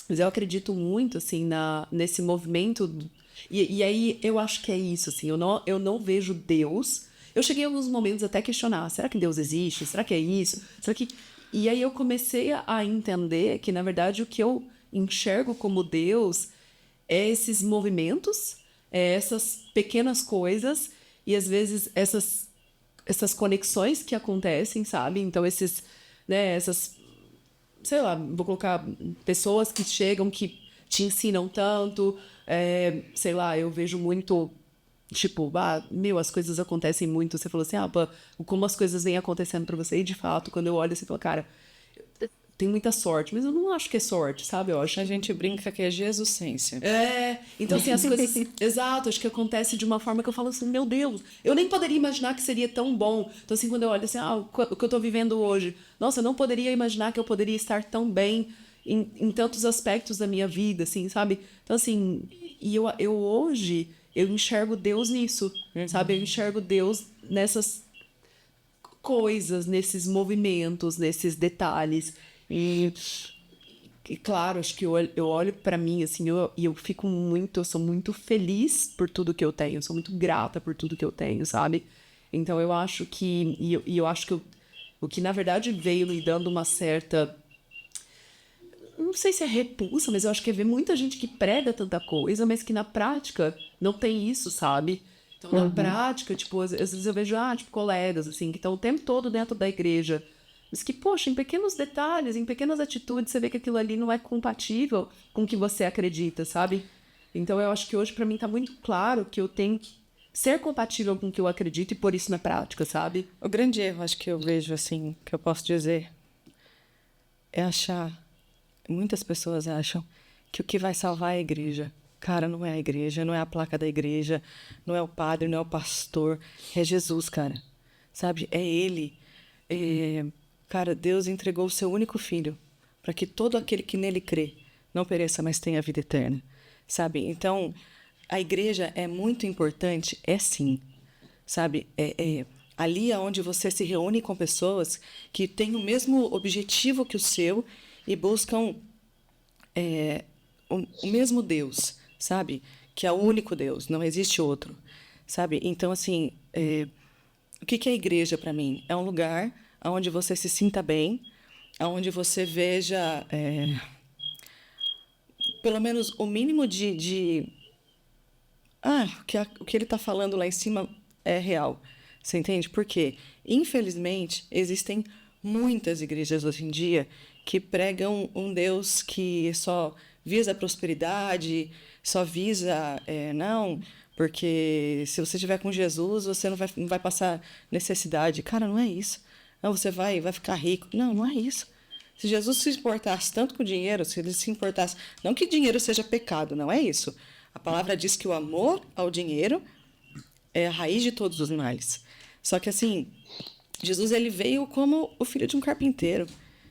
mas eu acredito muito, assim, nesse movimento... E aí, eu acho que é isso, assim, eu não vejo Deus... Eu cheguei em alguns momentos até a questionar, será que Deus existe? Será que é isso? Será que... E aí eu comecei a entender que, na verdade, o que eu enxergo como Deus é esses movimentos, essas pequenas coisas, e às vezes essas conexões que acontecem, sabe? Então, essas, sei lá, vou colocar pessoas que chegam, que te ensinam tanto, sei lá, eu vejo muito, tipo, as coisas acontecem muito, você falou assim, como as coisas vêm acontecendo pra você, e de fato, quando eu olho, você fala, cara, tenho muita sorte, mas eu não acho que é sorte, sabe? Eu acho A gente brinca que é Jesuscência. então assim, as coisas, exato, acho que acontece de uma forma que eu falo assim, meu Deus, eu nem poderia imaginar que seria tão bom. Então assim, quando eu olho assim, o que eu tô vivendo hoje, nossa, eu não poderia imaginar que eu poderia estar tão bem em tantos aspectos da minha vida, assim, sabe? Então assim, e eu hoje, eu enxergo Deus nisso, sabe? Eu enxergo Deus nessas coisas, nesses movimentos, nesses detalhes. E claro, acho que eu olho pra mim, assim, eu fico muito, eu sou muito feliz por tudo que eu tenho, eu sou muito grata por tudo que eu tenho, sabe? Então eu acho que, eu acho que o que na verdade veio me dando uma certa, não sei se é repulsa, mas eu acho que é ver muita gente que prega tanta coisa, mas que na prática não tem isso, sabe? Então, na prática, tipo, às vezes eu vejo, tipo, colegas, assim, que estão o tempo todo dentro da igreja, mas que, poxa, em pequenos detalhes, em pequenas atitudes, você vê que aquilo ali não é compatível com o que você acredita, sabe? Então, eu acho que hoje, pra mim, tá muito claro que eu tenho que ser compatível com o que eu acredito e pôr isso na prática, sabe? O grande erro, acho que eu vejo, assim, que eu posso dizer, é achar. Muitas pessoas acham que o que vai salvar é a igreja. Cara, não é a igreja, não é a placa da igreja, não é o padre, não é o pastor, é Jesus, cara. Sabe? É Ele. Cara, Deus entregou o seu único filho para que todo aquele que nele crê não pereça, mas tenha vida eterna. Sabe? Então, a igreja é muito importante, é sim. Sabe? Ali é onde você se reúne com pessoas que têm o mesmo objetivo que o seu e buscam o mesmo Deus, sabe? Que é o único Deus, não existe outro, sabe? Então, assim, o que que é a igreja para mim? É um lugar onde você se sinta bem, onde você veja, pelo menos, o mínimo o que ele está falando lá em cima é real. Você entende? Porque, infelizmente, existem muitas igrejas hoje em dia que pregam um Deus que só visa a prosperidade, só visa, não, porque se você estiver com Jesus, você não vai passar necessidade. Cara, não é isso. Não, você vai ficar rico. Não, não é isso. Se Jesus se importasse tanto com o dinheiro, se ele se importasse. Não que dinheiro seja pecado, não é isso. A palavra diz que o amor ao dinheiro é a raiz de todos os males. Só que, assim, Jesus ele veio como o filho de um carpinteiro.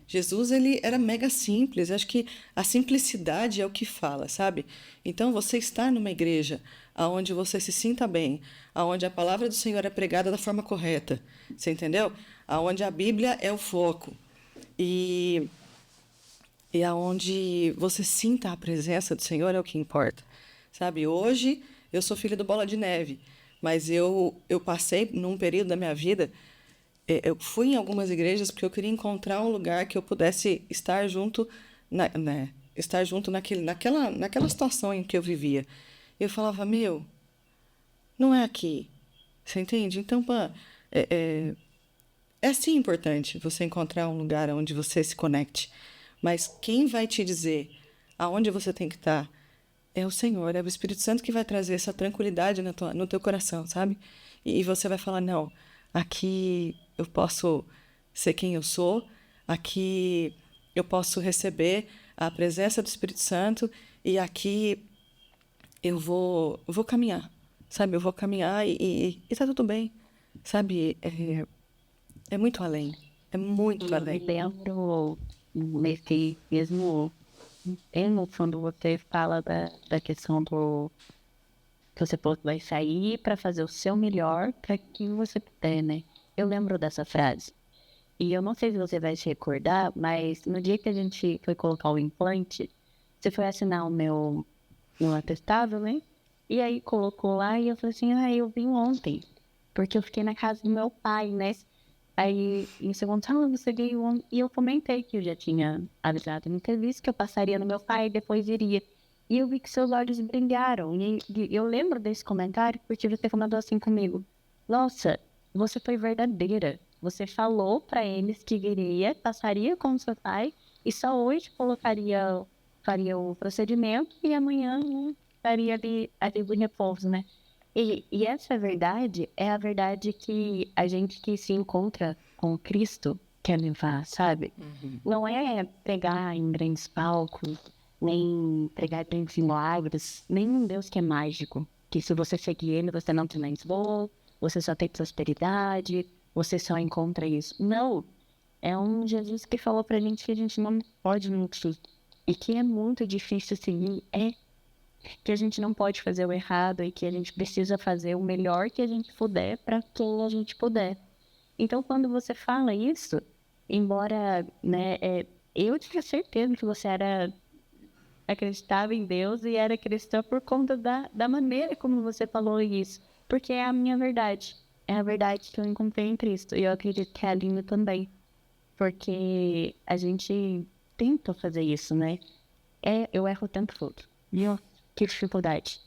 Jesus ele era mega simples. Acho que a simplicidade é o que fala, sabe? Então, você estar numa igreja onde você se sinta bem, onde a palavra do Senhor é pregada da forma correta, você entendeu? Onde a Bíblia é o foco. E aonde você sinta a presença do Senhor é o que importa, sabe? Hoje eu sou filha do Bola de Neve, mas eu passei num período da minha vida, eu fui em algumas igrejas porque eu queria encontrar um lugar que eu pudesse estar junto, estar junto naquela situação em que eu vivia. Eu falava, meu, não é aqui, você entende? Então, pá, é sim importante você encontrar um lugar onde você se conecte, mas quem vai te dizer aonde você tem que estar é o Senhor, é o Espírito Santo que vai trazer essa tranquilidade no teu coração, sabe? E você vai falar, não, aqui eu posso ser quem eu sou, aqui eu posso receber a presença do Espírito Santo e aqui eu vou caminhar, sabe? Eu vou caminhar e tá tudo bem, sabe? É muito além. É muito além. Lembro nesse mesmo tema, quando você fala da questão do que você falou que vai sair para fazer o seu melhor para quem você puder, né? Eu lembro dessa frase. E eu não sei se você vai se recordar, mas no dia que a gente foi colocar o implante, você foi assinar meu atestável, né? E aí colocou lá e eu falei assim, eu vim ontem, porque eu fiquei na casa do meu pai, né? Aí, em segundo, você veio ontem. E eu comentei que eu já tinha avisado na entrevista que eu passaria no meu pai e depois iria. E eu vi que seus olhos brilharam. E eu lembro desse comentário porque você comentou assim comigo. Nossa, você foi verdadeira. Você falou para eles que viria, passaria com o seu pai e só hoje faria o procedimento e amanhã estaria ali em repouso, né? E essa verdade é a verdade que a gente que se encontra com Cristo quer levar, sabe? Não é pregar em grandes palcos, nem pregar em grandes milagres, nem um Deus que é mágico, que se você seguir ele, você não tem mais bom, você só tem prosperidade, você só encontra isso. Não, é um Jesus que falou pra gente que a gente não pode mentir, e que é muito difícil seguir, que a gente não pode fazer o errado e que a gente precisa fazer o melhor que a gente puder para quem a gente puder. Então, quando você fala isso, embora, né, eu tinha certeza que você acreditava em Deus e era cristã por conta da maneira como você falou isso, porque é a minha verdade, é a verdade que eu encontrei em Cristo, e eu acredito que é a Aline também, porque a gente tenta fazer isso, né? Eu erro o tempo todo. Meu, que dificuldade.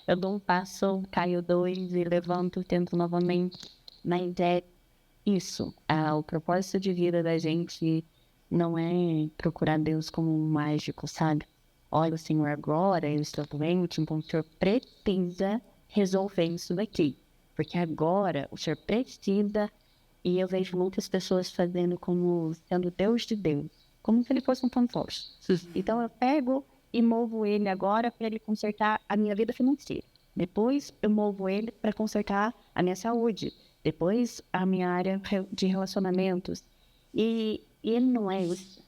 Eu dou um passo, caio dois e levanto, tento novamente. Mas é isso. O propósito de vida da gente não é procurar Deus como um mágico, sabe? Olha, o Senhor, agora eu estou doente, então o Senhor precisa resolver isso daqui. Porque agora o Senhor precisa, e eu vejo muitas pessoas fazendo como sendo Deus de Deus, como se ele fosse um fantoche. Então eu pego e movo ele agora para ele consertar a minha vida financeira. Depois eu movo ele para consertar a minha saúde. Depois a minha área de relacionamentos. E ele não é isso.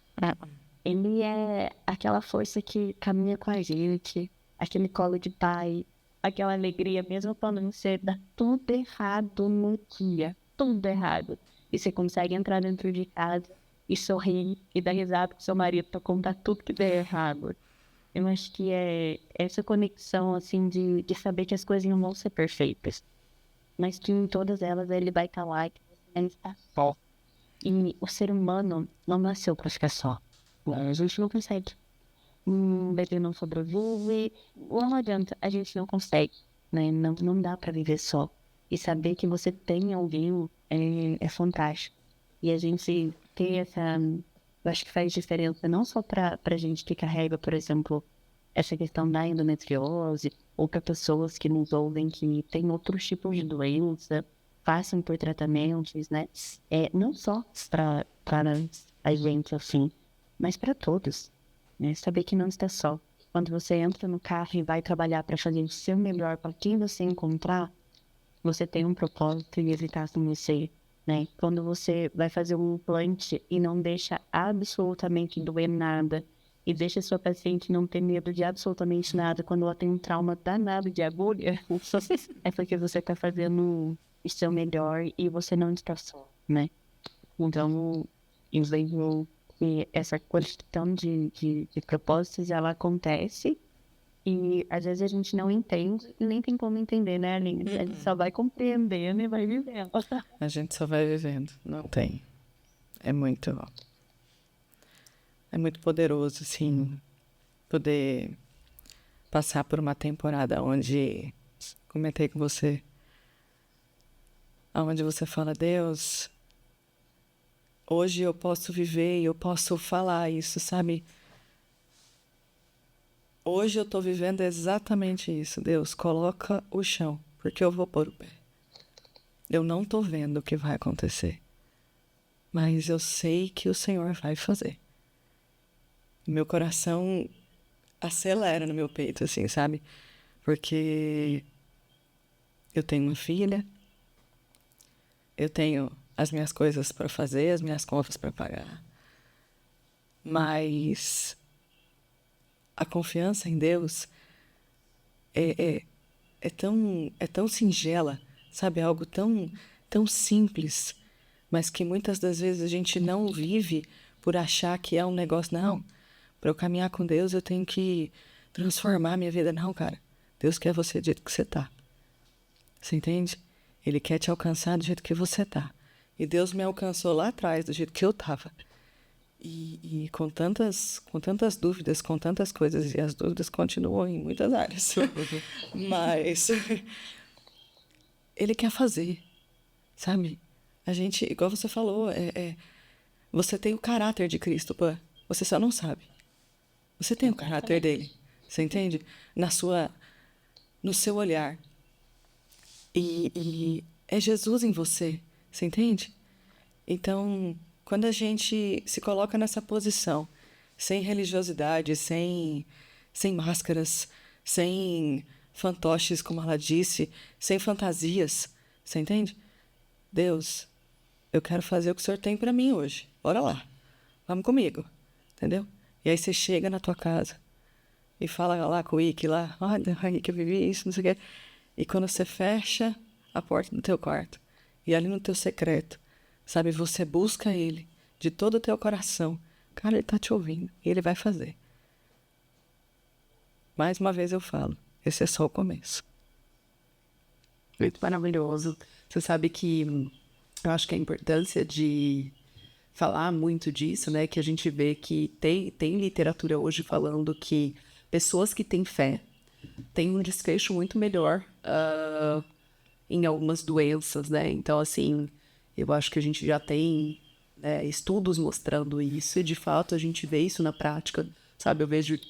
Ele é aquela força que caminha com a gente, aquele colo de pai, aquela alegria, mesmo quando você dá tudo errado no dia, tudo errado. E você consegue entrar dentro de casa e sorrir e dar risada com seu marido para contar tudo que deu errado. Eu acho que é essa conexão, assim, de saber que as coisas não vão ser perfeitas, mas que em todas elas ele vai estar lá e que você não está só. E o ser humano não nasceu para ficar só. A gente não consegue. Bebê não sobrevive. Ou não adianta, a gente não consegue, né? Não dá para viver só. E saber que você tem alguém é fantástico. E a gente ter essa... Eu acho que faz diferença não só para gente que carrega, por exemplo, essa questão da endometriose, ou para pessoas que nos ouvem que têm outros tipos de doença, passam por tratamentos, né? Não só para a gente, assim, mas para todos, né? Saber que não está só. Quando você entra no carro e vai trabalhar para fazer o seu melhor para quem você encontrar, você tem um propósito e ele está com você, né? Quando você vai fazer um implante e não deixa absolutamente doer nada, e deixa sua paciente não ter medo de absolutamente nada quando ela tem um trauma danado de agulha, é porque você está fazendo o seu melhor e você não está só, né? Então, eu vejo que essa questão de propósitos, ela acontece e às vezes a gente não entende e nem tem como entender, né, Aline? A gente só vai compreendendo e vai vivendo. A gente só vai vivendo, não tem. É muito poderoso, assim, poder passar por uma temporada onde, comentei com você, onde você fala, Deus, hoje eu posso viver e eu posso falar isso, sabe? Hoje eu tô vivendo exatamente isso. Deus, coloca o chão, porque eu vou pôr o pé. Eu não tô vendo o que vai acontecer, mas eu sei que o Senhor vai fazer. Meu coração acelera no meu peito, assim, sabe? Porque eu tenho uma filha, eu tenho as minhas coisas para fazer, as minhas contas para pagar. Mas a confiança em Deus é tão singela, sabe? É algo tão simples, mas que muitas das vezes a gente não vive por achar que é um negócio. Não, para eu caminhar com Deus eu tenho que transformar a minha vida. Não, cara. Deus quer você do jeito que você tá. Você entende? Ele quer te alcançar do jeito que você tá. E Deus me alcançou lá atrás do jeito que eu tava. E com tantas dúvidas, com tantas coisas, e as dúvidas continuam em muitas áreas. Mas Ele quer fazer, sabe? A gente, igual você falou, você tem o caráter de Cristo, pô. Você só não sabe. Você tem o caráter dele, você entende? No seu olhar. E é Jesus em você, você entende? Então, quando a gente se coloca nessa posição, sem religiosidade, sem máscaras, sem fantoches, como ela disse, sem fantasias, você entende? Deus, eu quero fazer o que o Senhor tem para mim hoje. Bora lá. Vamos comigo. Entendeu? E aí você chega na tua casa e fala lá com o Ike lá, olha, que eu vivi isso, não sei o quê. E quando você fecha a porta do teu quarto e ali no teu secreto, sabe, você busca ele de todo o teu coração. Cara, ele tá te ouvindo e ele vai fazer. Mais uma vez eu falo, esse é só o começo. Muito maravilhoso. Você sabe que eu acho que a importância de falar muito disso, né? Que a gente vê que tem literatura hoje falando que pessoas que têm fé têm um desfecho muito melhor em algumas doenças, né? Então, assim, eu acho que a gente já tem estudos mostrando isso e, de fato, a gente vê isso na prática, sabe?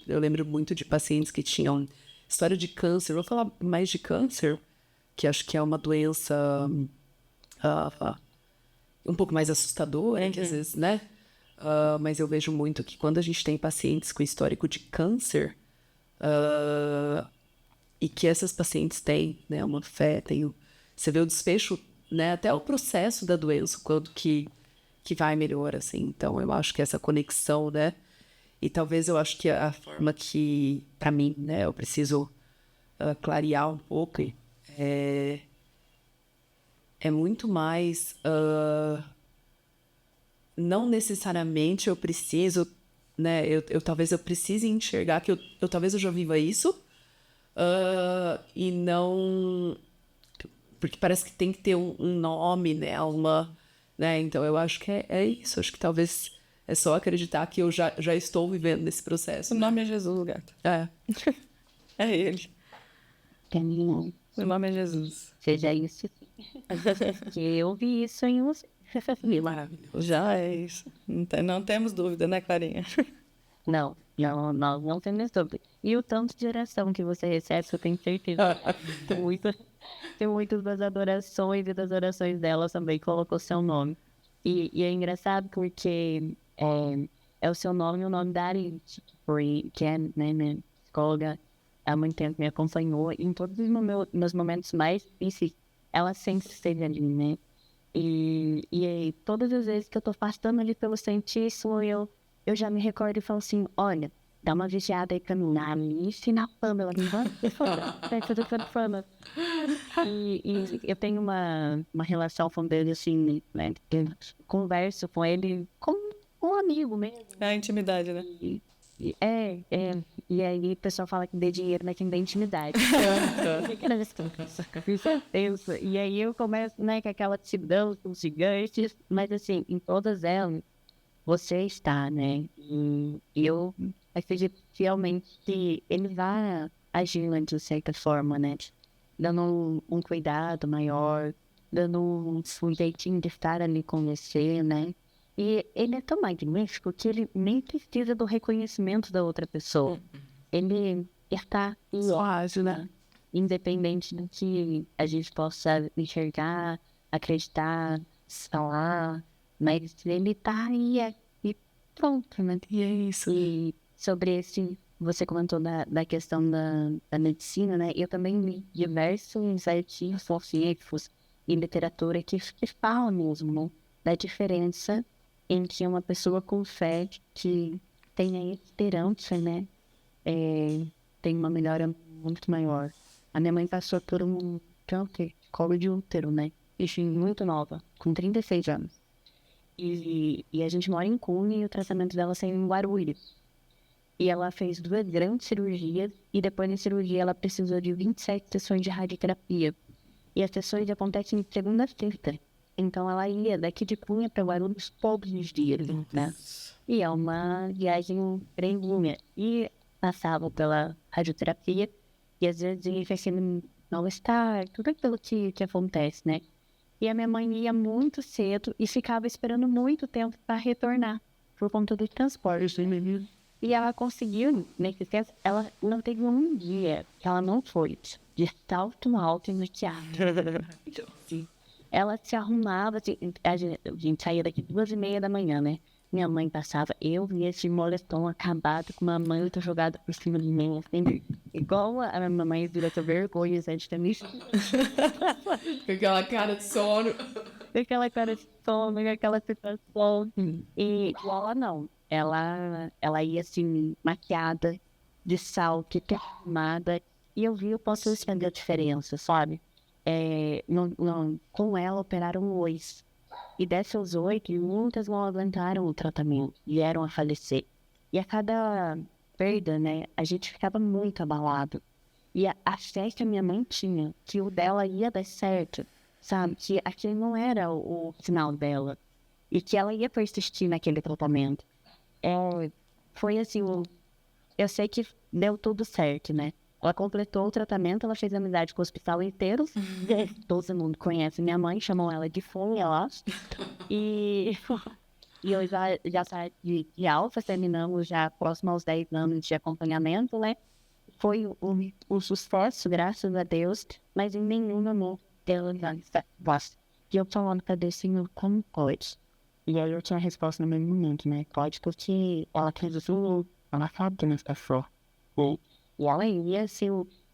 Eu lembro muito de pacientes que tinham história de câncer. Vou falar mais de câncer, que acho que é uma doença um pouco mais assustadora, que às vezes, né? Mas eu vejo muito que quando a gente tem pacientes com histórico de câncer, e que essas pacientes têm, né, uma fé, você vê o desfecho, né, até o processo da doença, quando que vai melhor, assim. Então, eu acho que essa conexão, né, e talvez eu acho que a forma que, para mim, né, eu preciso clarear um pouco, é muito mais, não necessariamente eu preciso, né, talvez eu precise enxergar que talvez eu já viva isso, e não, porque parece que tem que ter um nome, né, né, então eu acho que é isso, acho que talvez é só acreditar que eu já estou vivendo nesse processo. O nome é Jesus, gato. É. É ele. Caminho. O nome é Jesus. Seja isso. Que eu vi isso em você. Maravilhoso. Já é isso. Não temos dúvida, né, Clarinha? Não, nós não temos dúvida. E o tanto de oração que você recebe, eu tenho certeza. Tem muitas das adorações e das orações dela também colocou seu nome. E é engraçado porque é o seu nome e o nome da Arendt, que é, né, minha psicóloga, há muito tempo me acompanhou. E em todos os meus momentos mais difíceis, ela sempre esteve ali, né? E aí, todas as vezes que eu tô passando ali pelo Santíssimo, eu já me recordo e falo assim, olha, dá uma vigiada aí pra mim, na Alice e na Pamela, me vai fazer fama. E eu tenho uma relação com ele, assim, né, que eu converso com ele como um amigo mesmo. É a intimidade, né? E aí o pessoal fala que dê dinheiro, mas quem dá intimidade. E aí eu começo, né, com aquela aptidão com os gigantes, mas assim, em todas elas, você está, né? E eu acredito fielmente que ele vai agindo de certa forma, né? Dando um cuidado maior, dando um jeitinho de estar ali com você, né? E ele é tão magnífico que ele nem precisa do reconhecimento da outra pessoa. Ele está Suave, né? independente do que a gente possa enxergar, acreditar, falar, mas ele está aí e pronto, né? E é isso. E sobre você comentou da questão da medicina, né? Eu também li diversos artigos científicos e literatura que falam mesmo, né, da diferença entre uma pessoa com fé que tem a esperança, né? Tem uma melhora muito maior. A minha mãe passou por um colo de útero, né? Enfim, muito nova, com 36 anos. E a gente mora em Cunha e o tratamento dela saiu em Guarulhos. E ela fez 2 grandes cirurgias e depois da cirurgia ela precisou de 27 sessões de radioterapia. E as sessões acontecem de segunda a sexta. Então ela ia daqui de Cunha para Guarulhos todos os dias, né? E é uma viagem grandinha. E passava pela radioterapia e às vezes ia fazendo mal-estar, tudo aquilo que acontece, né? E a minha mãe ia muito cedo e ficava esperando muito tempo para retornar por conta do transporte. E ela conseguiu, nesse tempo, ela não teve um dia que ela não foi de salto alto e maquiada. ela se arrumava, assim, a gente saía daqui 2h30 da manhã, né? Minha mãe passava, eu vi esse moletom acabado com uma manta jogada por cima de mim, assim, igual a minha mamãe vira essa vergonha, assim, de ter me Com aquela cara de sono. aquela cara de sono, aquela situação. E ela não. Ela ia assim, maquiada, de salto, arrumada. E eu posso entender a diferença, sabe? Com ela operaram 8. E dessas 8, muitas não aguentaram o tratamento, vieram a falecer. E a cada perda, né, a gente ficava muito abalado. E a fé que a minha mãe tinha, que o dela ia dar certo, sabe? Que aquele não era o final dela. E que ela ia persistir naquele tratamento. Foi assim, eu sei que deu tudo certo, né? Ela completou o tratamento, ela fez amizade com o hospital inteiro. Todo mundo conhece minha mãe, chamam ela de Fúnia lá. E, e eu já saí de alfa, terminamos já próximo aos 10 anos de acompanhamento, né? Foi um sucesso, graças a Deus, mas em nenhum momento dela gosta. E eu falando, cadê o senhor, como pode? E aí eu tinha a resposta no mesmo momento, né? Pode porque ela quer dizer, ela sabe que não está só. E ela ia, assim,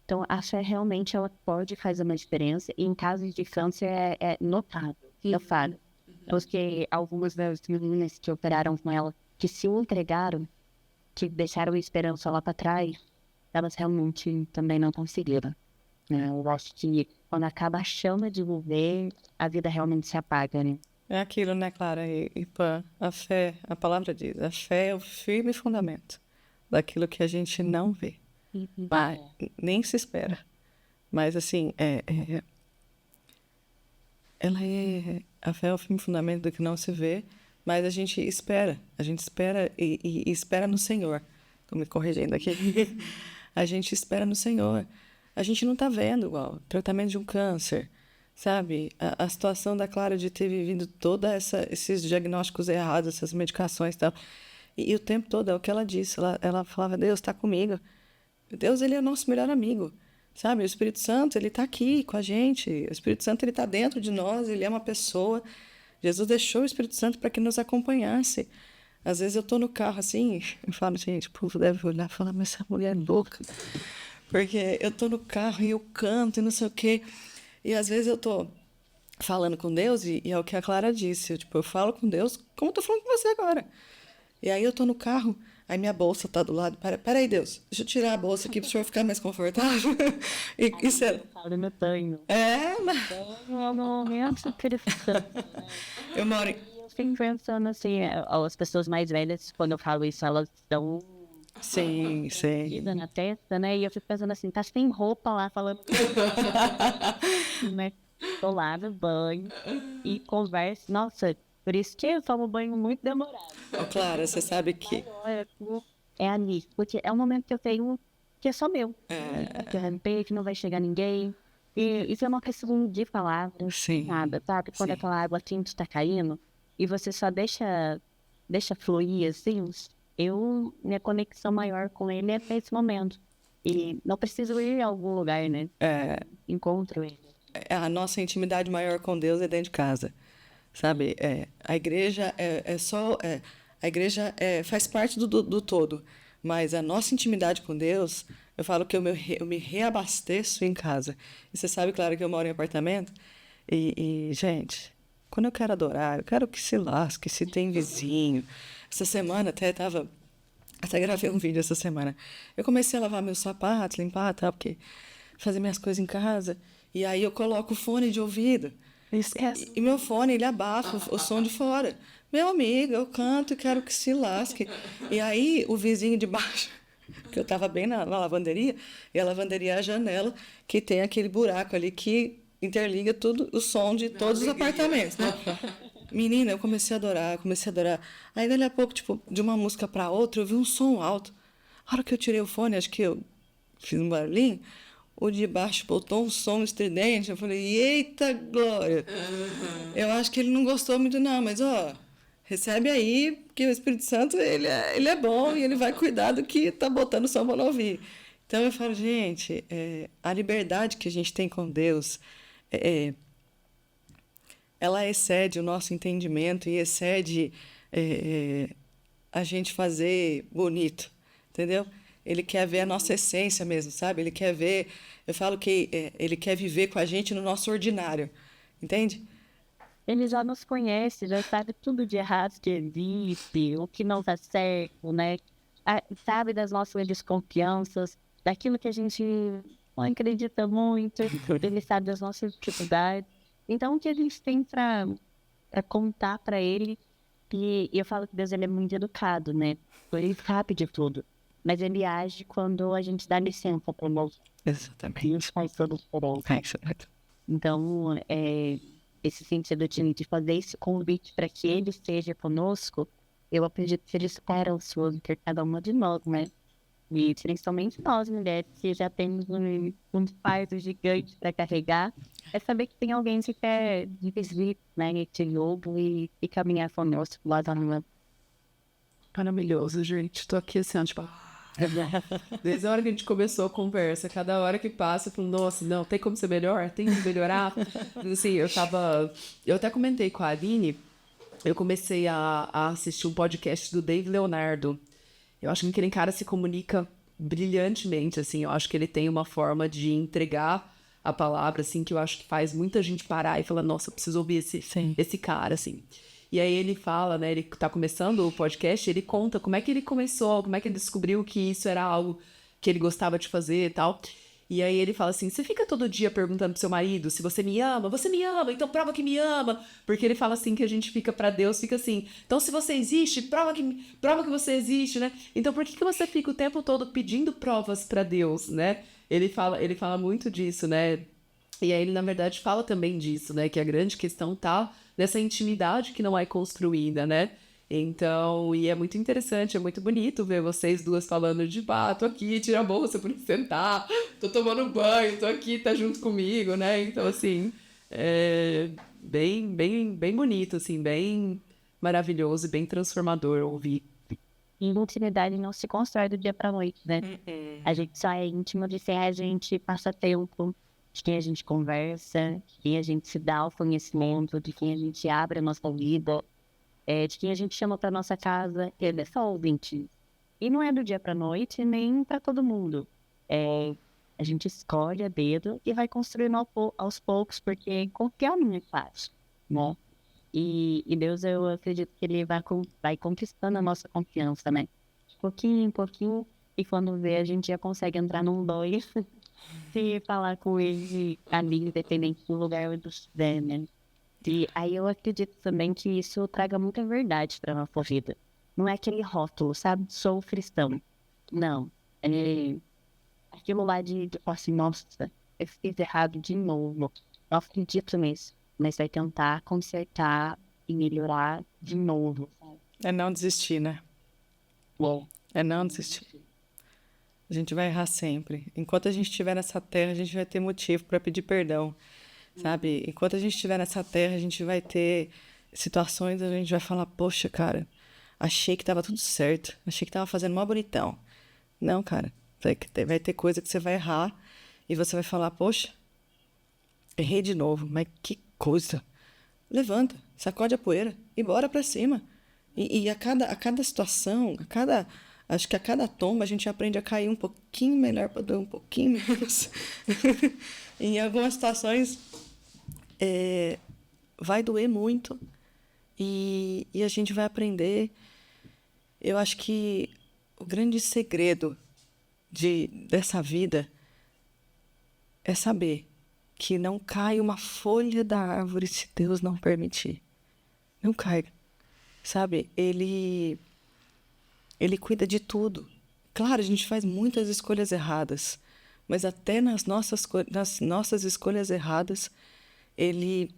então a fé realmente ela pode fazer uma diferença. E em casos de câncer é notável, eu falo. Porque algumas das meninas que operaram com ela, que se entregaram, que deixaram a esperança lá para trás, elas realmente também não conseguiram. Né? Eu acho que quando acaba a chama de viver, a vida realmente se apaga, né? É aquilo, né, Clara? Pã, a fé, a palavra diz, a fé é o firme fundamento daquilo que a gente não vê. Mas nem se espera. Mas, assim, a fé é o firme fundamento do que não se vê, mas a gente espera e espera no Senhor. Estou me corrigindo aqui. A gente espera no Senhor. A gente não está vendo igual o tratamento de um câncer, sabe? A situação da Clara de ter vivido todos esses diagnósticos errados, essas medicações e tal. E o tempo todo é o que ela disse. Ela falava, Deus está comigo. Deus, ele é o nosso melhor amigo, sabe? O Espírito Santo, ele está aqui com a gente. O Espírito Santo, ele está dentro de nós, ele é uma pessoa. Jesus deixou o Espírito Santo para que nos acompanhasse. Às vezes eu estou no carro assim, eu falo, gente, o povo deve olhar e falar, mas essa mulher é louca. Porque eu estou no carro e eu canto e não sei o quê. E às vezes eu estou falando com Deus e é o que a Clara disse. Eu falo com Deus como estou falando com você agora. E aí eu estou no carro, aí minha bolsa está do lado. Peraí, Deus, deixa eu tirar a bolsa aqui para o senhor ficar mais confortável. Isso é... Eu me banho. Mas... Eu não penso interessante. Eu moro em... Eu fico pensando assim, as pessoas mais velhas, quando eu falo isso, elas dão Sim. vida na testa, né? E eu fico pensando assim, tá sem roupa lá, falando né? Tô lá no banho e converso. Nossa, por isso que eu tomo banho muito demorado. Clara, você sabe que... É ali, porque é um momento que eu tenho que é só meu. Que eu repito, que não vai chegar ninguém. E isso é uma questão de palavras, Sim. nada, sabe? Quando aquela água quente tá caindo e você só deixa fluir assim, minha conexão maior com ele é nesse momento. E não preciso ir a algum lugar, né? Encontro ele. A nossa intimidade maior com Deus é dentro de casa, sabe? A igreja a igreja faz parte do todo, mas a nossa intimidade com Deus, eu falo que eu me reabasteço em casa. E você sabe, claro, que eu moro em apartamento e gente, quando eu quero adorar, eu quero que se lasque, se tem vizinho. Essa semana até gravei um vídeo essa semana. Eu comecei a lavar meus sapatos, limpar, tal, porque fazer minhas coisas em casa. E aí eu coloco o fone de ouvido. Esquece. E meu fone, ele abafa o som de fora. Meu amigo, eu canto e quero que se lasque. E aí o vizinho de baixo, que eu estava bem na lavanderia, e a lavanderia é a janela, que tem aquele buraco ali que interliga tudo, o som de todos os apartamentos, né? Menina, eu comecei a adorar. Aí, dali a pouco, de uma música para outra, eu vi um som alto. A hora que eu tirei o fone, acho que eu fiz um barulhinho, o de baixo botou um som estridente. Eu falei, eita glória! Eu acho que ele não gostou muito não, mas, recebe aí, porque o Espírito Santo, ele é bom e ele vai cuidar do que tá botando som para não ouvir. Então, eu falo, gente, a liberdade que a gente tem com Deus ela excede o nosso entendimento e excede a gente fazer bonito, entendeu? Ele quer ver a nossa essência mesmo, sabe? Ele quer ver... Eu falo que ele quer viver com a gente no nosso ordinário, entende? Ele já nos conhece, já sabe tudo de errado que existe, o que não tá certo, né? Sabe das nossas desconfianças, daquilo que a gente não acredita muito, ele sabe das nossas dificuldades. Então, o que a gente tem para contar para ele, e eu falo que Deus ele é muito educado, né? Ele sabe de tudo, mas ele age quando a gente dá licença para ele. Exatamente. Isso faz toda a diferença. Então, esse sentido de fazer esse convite para que ele esteja conosco, eu acredito que ele espera ansioso por cada uma de nós, né? E principalmente nós, mulheres, que já temos um fardo gigante para carregar, é saber que tem alguém que quer dividir, né, esse jogo e caminhar conosco lá da rua. Maravilhoso, gente. Tô aqui assim, ó, tipo... Desde a hora que a gente começou a conversa, cada hora que passa, eu falo, nossa, não, tem como ser melhor? Tem como melhorar? Assim, eu até comentei com a Aline, eu comecei a assistir um podcast do Dave Leonardo. Eu acho que aquele cara se comunica brilhantemente, assim, eu acho que ele tem uma forma de entregar a palavra, assim, que eu acho que faz muita gente parar e falar, nossa, eu preciso ouvir esse cara, assim. E aí ele fala, né, ele tá começando o podcast, ele conta como é que ele começou, como é que ele descobriu que isso era algo que ele gostava de fazer e tal. E aí ele fala assim, você fica todo dia perguntando pro seu marido se você me ama, então prova que me ama. Porque ele fala assim que a gente fica pra Deus, fica assim, então se você existe, prova que você existe, né? Então por que você fica o tempo todo pedindo provas pra Deus, né? Ele fala muito disso, né? E aí ele, na verdade, fala também disso, né? Que a grande questão tá nessa intimidade que não é construída, né? Então, e é muito interessante, é muito bonito ver vocês duas falando de, tô aqui, tira a bolsa pra sentar, tô tomando banho, tô aqui, tá junto comigo, né? Então, assim, é bem bonito, assim, bem maravilhoso e bem transformador ouvir. E intimidade não se constrói do dia pra noite, né? A gente só é íntimo de quem a gente passa tempo, de quem a gente conversa, de quem a gente se dá o conhecimento, de quem a gente abre a nossa vida, de quem a gente chama pra nossa casa. Ele é só ouvinte. E não é do dia pra noite, nem pra todo mundo. A gente escolhe a dedo e vai construindo aos poucos, porque confiar não é fácil, né? E Deus, eu acredito que ele vai conquistando a nossa confiança, né? De pouquinho em pouquinho, e quando vê, a gente já consegue entrar num banho e falar com ele ali, independente do lugar onde estiver, né? E aí eu acredito também que isso traga muita verdade para nossa vida. Não é aquele rótulo, sabe? Sou cristão. Não. É aquilo lá de assim, nossa, eu fiz errado de novo. Eu acredito nisso. Mas vai tentar consertar e melhorar de novo. É não desistir, né? Bom, É não desistir. A gente vai errar sempre. Enquanto a gente estiver nessa terra, a gente vai ter motivo para pedir perdão, sabe? Enquanto a gente estiver nessa terra, a gente vai ter situações onde a gente vai falar, poxa, cara, achei que estava tudo certo, achei que estava fazendo mó bonitão. Não, cara, vai ter coisa que você vai errar e você vai falar, poxa, errei de novo, mas que coisa. Levanta, sacode a poeira e bora pra cima. E a cada situação, acho que a cada tomba a gente aprende a cair um pouquinho melhor para doer um pouquinho menos. Em algumas situações vai doer muito e a gente vai aprender. Eu acho que o grande segredo dessa vida é saber que não cai uma folha da árvore se Deus não permitir. Não cai. Sabe? Ele cuida de tudo. Claro, a gente faz muitas escolhas erradas, mas até nas nossas escolhas erradas, ele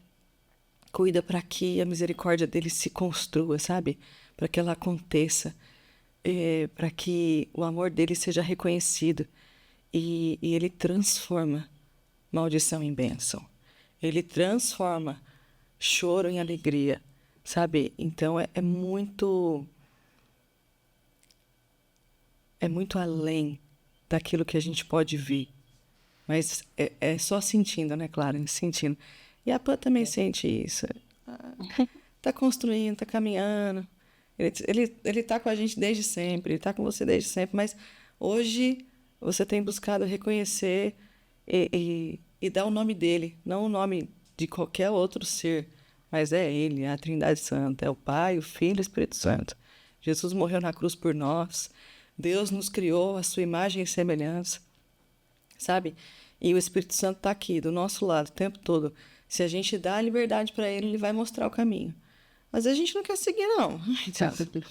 cuida para que a misericórdia dele se construa, sabe? Para que ela aconteça, para que o amor dele seja reconhecido. E ele transforma maldição em bênção. Ele transforma choro em alegria, sabe? Então é muito além daquilo que a gente pode ver. Mas é só sentindo, né, Clara? Sentindo. E a Pã também sente isso. Tá construindo, tá caminhando. Ele tá com a gente desde sempre, ele tá com você desde sempre, mas hoje você tem buscado reconhecer e dar o nome dele, não o nome de qualquer outro ser, mas é ele, é a Trindade Santa, é o Pai, o Filho e o Espírito Santo. Jesus morreu na cruz por nós, Deus nos criou à sua imagem e semelhança, sabe? E o Espírito Santo está aqui, do nosso lado, o tempo todo. Se a gente dá a liberdade para ele, ele vai mostrar o caminho. Mas a gente não quer seguir, não. Ai, Deus,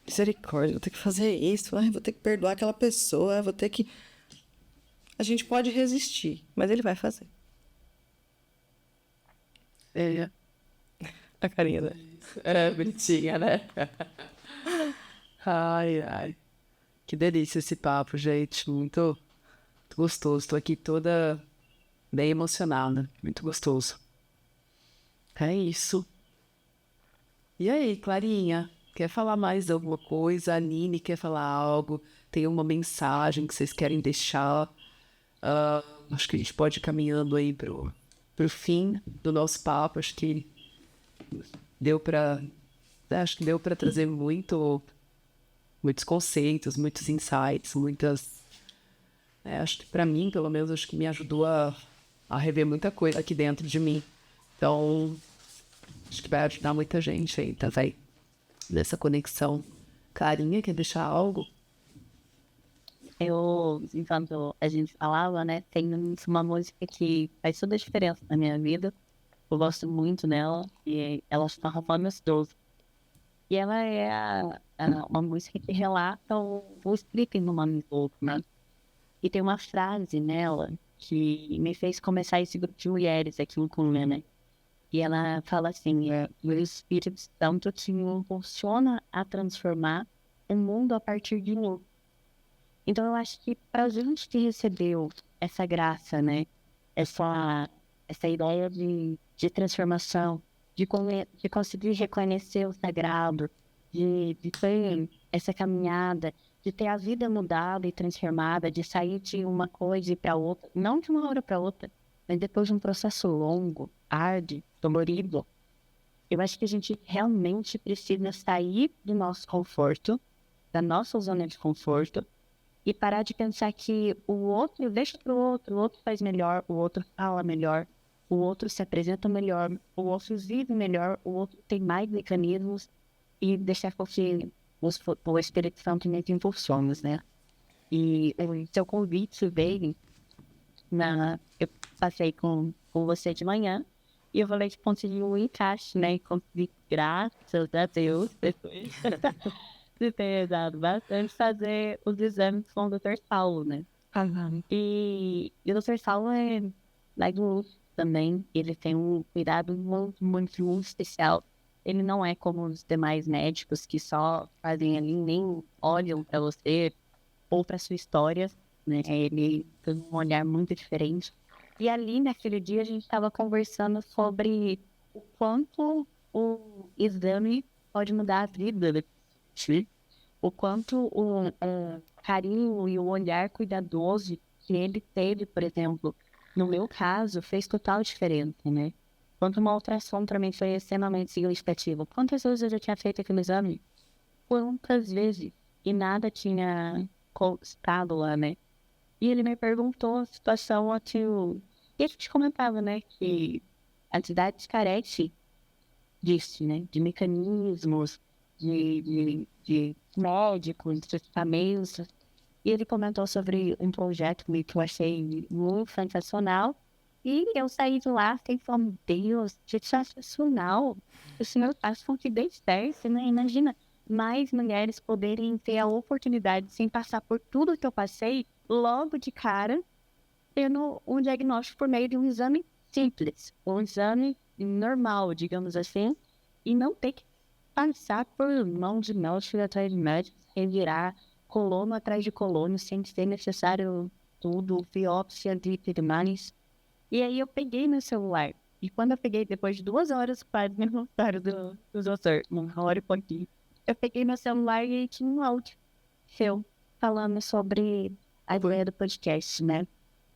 misericórdia, vou ter que fazer isso, ai, vou ter que perdoar aquela pessoa, vou ter que... A gente pode resistir, mas ele vai fazer. É, A carinha dela. bonitinha, né? Ai, ai. Que delícia esse papo, gente. Muito gostoso. Tô aqui toda bem emocionada. Muito gostoso. É isso. E aí, Clarinha? Quer falar mais alguma coisa? A Aline quer falar algo? Tem uma mensagem que vocês querem deixar? Acho que a gente pode ir caminhando aí pro fim do nosso papo. Acho que deu para trazer muitos conceitos, muitos insights, muitas... acho que para mim, pelo menos, acho que me ajudou a rever muita coisa aqui dentro de mim. Então, acho que vai ajudar muita gente aí, tá, véi? Nessa conexão. Clarinha, quer deixar algo? Enquanto a gente falava, né, tem uma música que faz toda a diferença na minha vida. Eu gosto muito dela e ela se chama Famas 12. E ela é uma música que relata o espírito no nome do outro, né? E tem uma frase nela que me fez começar esse grupo de mulheres aqui em Cunha, né? E ela fala assim, o Espírito Santo te impulsiona a transformar o mundo a partir de mim. Então eu acho que para a gente que recebeu essa graça, né? Essa ideia de transformação, de conseguir reconhecer o sagrado, de ter essa caminhada, de ter a vida mudada e transformada, de sair de uma coisa e para outra, não de uma hora para outra, mas depois de um processo longo, árduo, dolorido. Eu acho que a gente realmente precisa sair do nosso conforto, da nossa zona de conforto, e parar de pensar que o outro deixa para o outro faz melhor, o outro fala melhor, o outro se apresenta melhor, o outro vive melhor, o outro tem mais mecanismos, e deixar com que o Espírito Santo nos impulsione, né? E o seu convite veio eu passei com você de manhã e eu falei que consegui um encaixe, né? E consegui, graças a Deus, depois de ter dado bastante, fazer os exames com o Dr. Saulo, né? E o Dr. Saulo é like também, ele tem um cuidado muito, muito, muito especial. Ele não é como os demais médicos que só fazem ali, nem olham para você ou para sua história, né? Ele tem um olhar muito diferente. E ali, naquele dia, a gente estava conversando sobre o quanto o exame pode mudar a vida, né? O quanto o carinho e o olhar cuidadoso que ele teve, por exemplo, no meu caso, fez total diferença, né? Quanto uma ultrassom para mim foi extremamente significativo. Quantas vezes eu já tinha feito aquele exame? Quantas vezes? E nada tinha constado lá, né? E ele me perguntou a situação que a gente comentava, né? Que a cidade carece disso, né? De mecanismos, de médicos, de equipamentos. E ele comentou sobre um projeto que eu achei muito sensacional. E eu saí de lá sem falar, Deus, que sensacional. O senhor faz com que dê certo, né? Imagina mais mulheres poderem ter a oportunidade, sem passar por tudo que eu passei, logo de cara, tendo um diagnóstico por meio de um exame simples, um exame normal, digamos assim, e não ter que passar por mão de médico atrás de médico, revirar colono atrás de colono, sem ser necessário tudo, biópsia de tudo mais. E aí eu peguei meu celular. E quando eu peguei, depois de 2 horas, quase me voltaram do doutor, 1 hora e pouquinho, eu peguei meu celular e tinha um áudio seu falando sobre a ideia do podcast, né?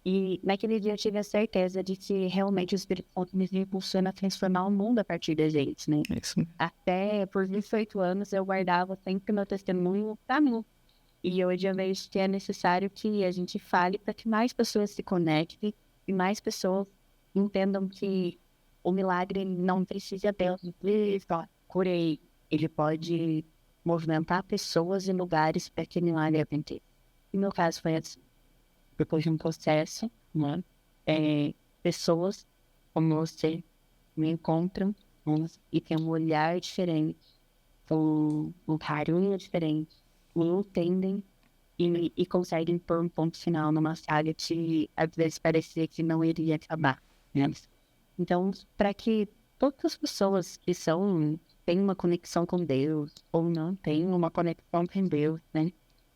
E naquele dia eu tive a certeza de que realmente o Espírito Santo me impulsiona a transformar o mundo a partir da gente, né? Isso. Até por 28 anos eu guardava sempre meu testemunho para mim. E hoje eu vejo que é necessário que a gente fale para que mais pessoas se conectem e mais pessoas entendam que o milagre não precisa Deus só curei. Ele pode movimentar pessoas e lugares para que o milagre aconteça. No meu caso foi assim. Depois de um processo, né? Pessoas como você me encontram, né, e tem um olhar diferente, um carinho diferente, me entendem e conseguem pôr um ponto final numa saga que às vezes parecia que não iria acabar, né? Então, para que todas as pessoas que têm uma conexão com Deus ou não têm uma conexão com Deus, né?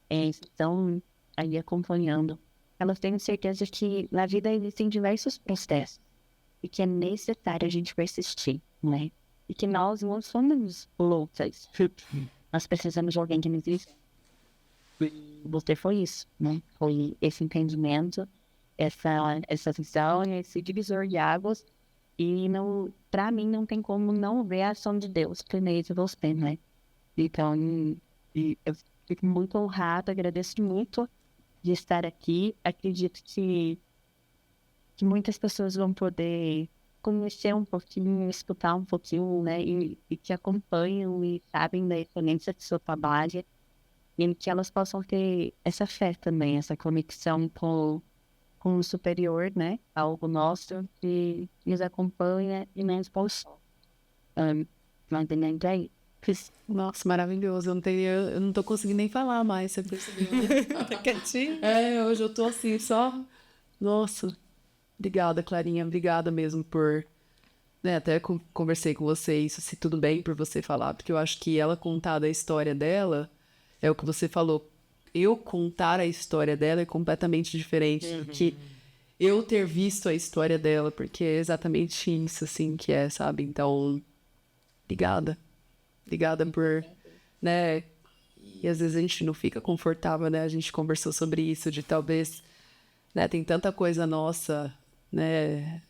Estão aí acompanhando, elas tenham certeza que na vida existem diversos processos e que é necessário a gente persistir, né? E que nós não somos loucas. Nós precisamos de alguém que nos diz. Você foi isso, né? Foi esse entendimento, essa visão, esse divisor de águas. E não, para mim não tem como não ver a ação de Deus por meio de você, né? Então, eu fico muito honrada, agradeço muito de estar aqui. Acredito que muitas pessoas vão poder conhecer um pouquinho, escutar um pouquinho, né? E que acompanham e sabem da excelência do seu trabalho. E que elas possam ter essa fé também, essa conexão com o superior, né? Algo nosso que nos acompanha e nos impulsiona. Mantendo aí. Nossa, maravilhoso. Eu não tô conseguindo nem falar mais, você percebeu, né? Tá quietinho? Hoje eu tô assim, só... Nossa, obrigada, Clarinha. Obrigada mesmo por... Né, até conversei com você isso, se tudo bem por você falar, porque eu acho que ela contar da história dela, é o que você falou. Eu contar a história dela é completamente diferente do que eu ter visto a história dela, porque é exatamente isso, assim, que é, sabe? Então, obrigada. Obrigada por, né? E às vezes a gente não fica confortável, né? A gente conversou sobre isso, de talvez, né? Tem tanta coisa nossa, né?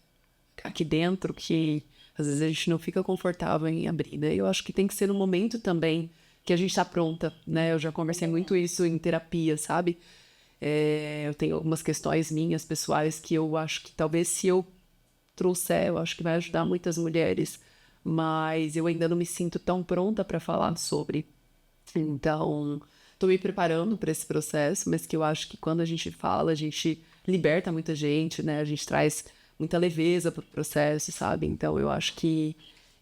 Aqui dentro que às vezes a gente não fica confortável em abrir, né? Eu acho que tem que ser um momento também que a gente tá pronta, né? Eu já conversei muito isso em terapia, sabe? Eu tenho algumas questões minhas, pessoais, que eu acho que talvez se eu trouxer, eu acho que vai ajudar muitas mulheres, mas eu ainda não me sinto tão pronta para falar sobre. Então, tô me preparando para esse processo, mas que eu acho que quando a gente fala, a gente liberta muita gente, né? A gente traz muita leveza pro processo, sabe? Então, eu acho que...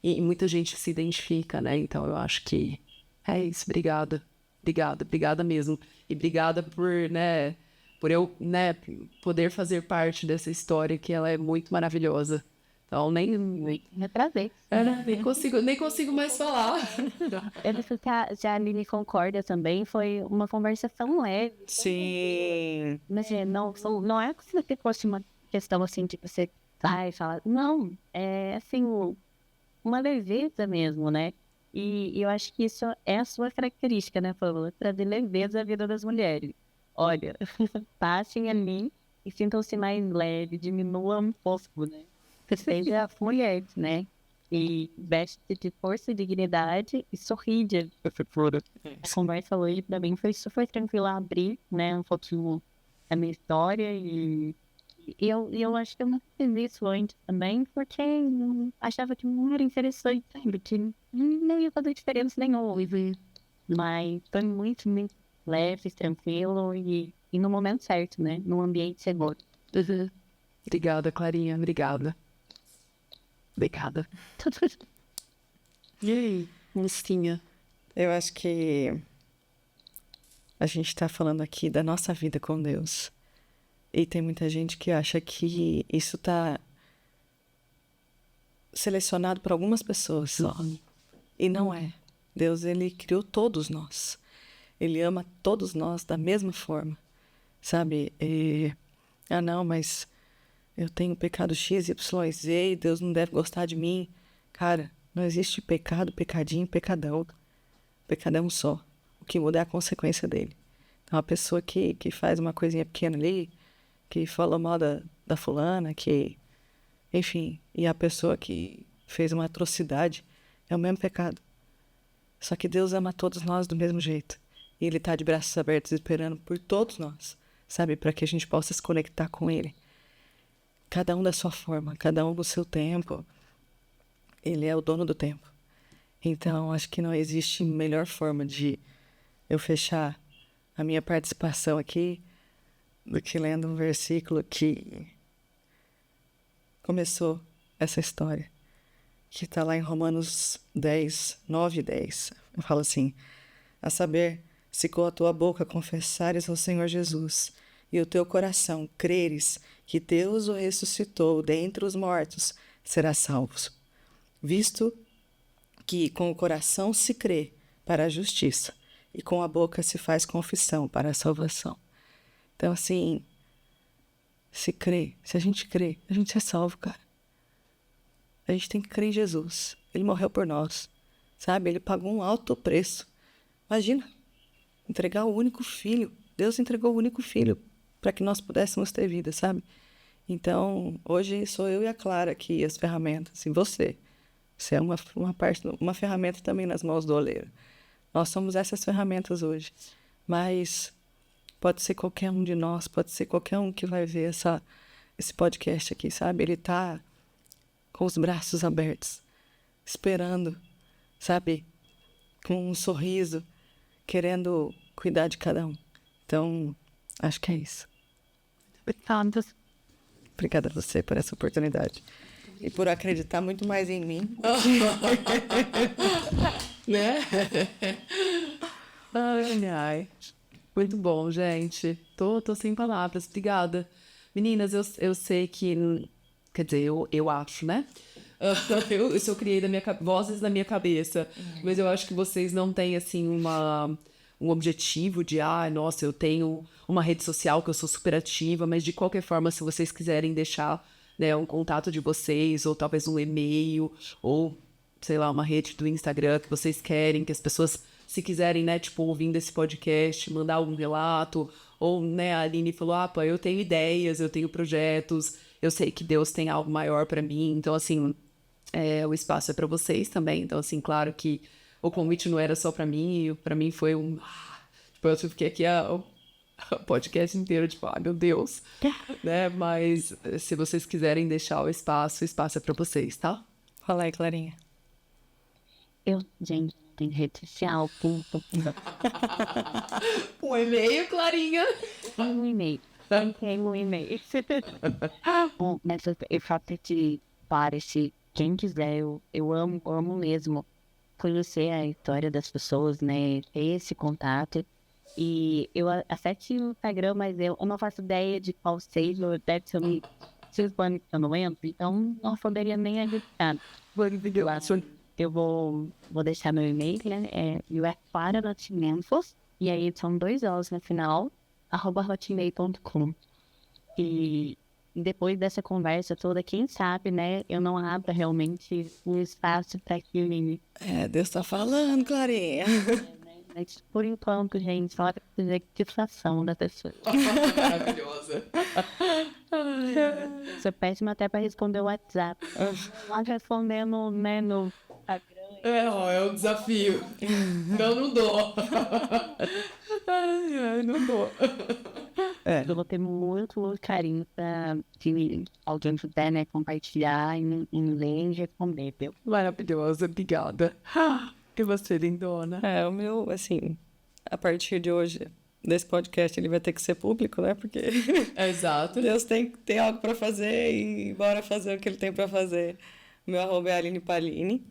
E muita gente se identifica, né? Então, eu acho que é isso. Obrigada. Obrigada mesmo. E obrigada por, né... Por eu, né, poder fazer parte dessa história, que ela é muito maravilhosa. Então, É prazer. nem consigo mais falar. Eu não sei se a Aline concorda também, foi uma conversação leve. Sim. Mas não é como se fosse uma questão assim, de você vai falar. Não, é assim, uma leveza mesmo, né? E eu acho que isso é a sua característica, né, Pamela? Trazer leveza à vida das mulheres. Olha, passem ali e sintam-se mais leve, diminua um pouco, né? Seja mulher, né? E veste de força e dignidade e sorri de a conversa hoje pra mim foi super tranquila abrir, né? Um pouquinho a minha história e eu acho que eu não fiz isso antes também, porque eu achava que não era interessante, sabe? Que não ia fazer diferença nenhuma. Mas foi muito, muito leve, tranquilo e no momento certo, né? No ambiente seguro. Obrigada, Clarinha. Obrigada. E aí, mocinha? Eu acho que a gente está falando aqui da nossa vida com Deus. E tem muita gente que acha que isso está selecionado por algumas pessoas só. E não é. Deus, ele criou todos nós. Ele ama todos nós da mesma forma. Sabe? Não, mas eu tenho pecado X, Y, Z, Deus não deve gostar de mim. Cara, não existe pecado, pecadinho, pecadão. Pecado é um só. O que muda é a consequência dele. Então, a pessoa que faz uma coisinha pequena ali, que falou mal da fulana, que... Enfim, e a pessoa que fez uma atrocidade é o mesmo pecado. Só que Deus ama todos nós do mesmo jeito. E Ele está de braços abertos esperando por todos nós, sabe? Para que a gente possa se conectar com Ele. Cada um da sua forma, cada um do seu tempo. Ele é o dono do tempo. Então, acho que não existe melhor forma de eu fechar a minha participação aqui do que lendo um versículo que começou essa história, que está lá em Romanos 10, 9 e 10. Fala assim: a saber, se com a tua boca confessares ao Senhor Jesus e o teu coração creres que Deus o ressuscitou dentre os mortos, serás salvo. Visto que com o coração se crê para a justiça e com a boca se faz confissão para a salvação. Então, assim, se a gente crê, a gente é salvo, cara. A gente tem que crer em Jesus. Ele morreu por nós, sabe? Ele pagou um alto preço. Imagina, entregar o único filho. Deus entregou o único filho para que nós pudéssemos ter vida, sabe? Então, hoje sou eu e a Clara aqui, as ferramentas, e você. Você é uma ferramenta também nas mãos do oleiro. Nós somos essas ferramentas hoje. Mas pode ser qualquer um de nós, pode ser qualquer um que vai ver esse podcast aqui, sabe? Ele está com os braços abertos, esperando, sabe? Com um sorriso, querendo cuidar de cada um. Então, acho que é isso. Obrigada a você por essa oportunidade. E por acreditar muito mais em mim. Né? Ai. Muito bom, gente. Tô sem palavras. Obrigada. Meninas, eu sei que... Quer dizer, eu acho, né? Eu criei vozes na minha cabeça. Mas eu acho que vocês não têm, assim, um objetivo de... nossa, eu tenho uma rede social que eu sou super ativa. Mas, de qualquer forma, se vocês quiserem deixar... né, um contato de vocês, ou talvez um e-mail, ou, sei lá, uma rede do Instagram que vocês querem, que as pessoas, se quiserem, né, tipo, ouvindo esse podcast, mandar algum relato, ou, né, a Aline falou, pô, eu tenho ideias, eu tenho projetos, eu sei que Deus tem algo maior pra mim, então, assim, o espaço é pra vocês também, então, assim, claro que o convite não era só pra mim foi tipo, eu fiquei aqui o podcast inteiro, tipo, meu Deus, né? Mas se vocês quiserem deixar o espaço é pra vocês, tá? Fala aí, Clarinha. Gente, tem rede social, ponto. Um e-mail, Clarinha? Um e-mail. Tem um e-mail. Bom, mas eu só te parece, quem quiser, eu amo mesmo conhecer a história das pessoas, né? Ter esse contato. E eu acesse o Instagram, mas eu não faço ideia de qual seja, deve ser um plano que eu não entro, então não poderia nem ajudar. Eu vou deixar meu e-mail, né? É @claranotimentos, e aí são 2 O's no final, @hotmail.com. E depois dessa conversa toda, quem sabe, né? Eu não abro realmente um espaço para que... Deus tá falando, Clarinha. Mas por enquanto, gente, só para dizer que satisfação da pessoa. Maravilhosa. Sou péssima até para responder o WhatsApp. Lá respondendo, né, no Instagram. É um desafio. Não dou. Não dou. Eu vou ter muito carinho para que alguém puder, né, compartilhar em ler e responder, viu? Maravilhosa, obrigada. E você, lindona? O meu, assim, a partir de hoje, desse podcast, ele vai ter que ser público, né? Porque exato. Deus tem algo para fazer e bora fazer o que ele tem para fazer. Meu @ é Aline Paline.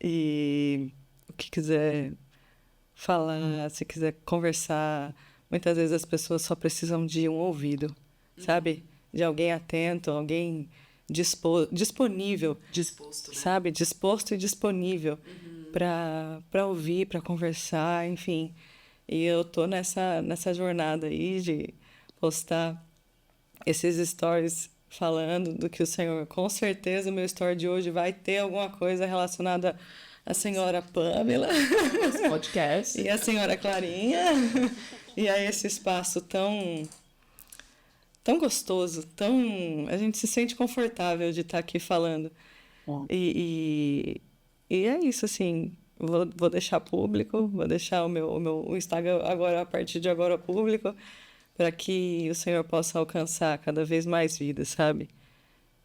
E o que quiser falar, se quiser conversar, muitas vezes as pessoas só precisam de um ouvido, sabe? De alguém atento, alguém disponível. Disposto, né? Sabe? Disposto e disponível. Para ouvir, para conversar, enfim. E eu tô nessa jornada aí de postar esses stories falando do que o Senhor... Com certeza o meu story de hoje vai ter alguma coisa relacionada à senhora Pamela. Esse podcast. E a senhora Clarinha. E a esse espaço tão gostoso, a gente se sente confortável de estar aqui falando. E é isso, assim, vou deixar público, vou deixar o Instagram agora, a partir de agora, público, para que o Senhor possa alcançar cada vez mais vidas, sabe?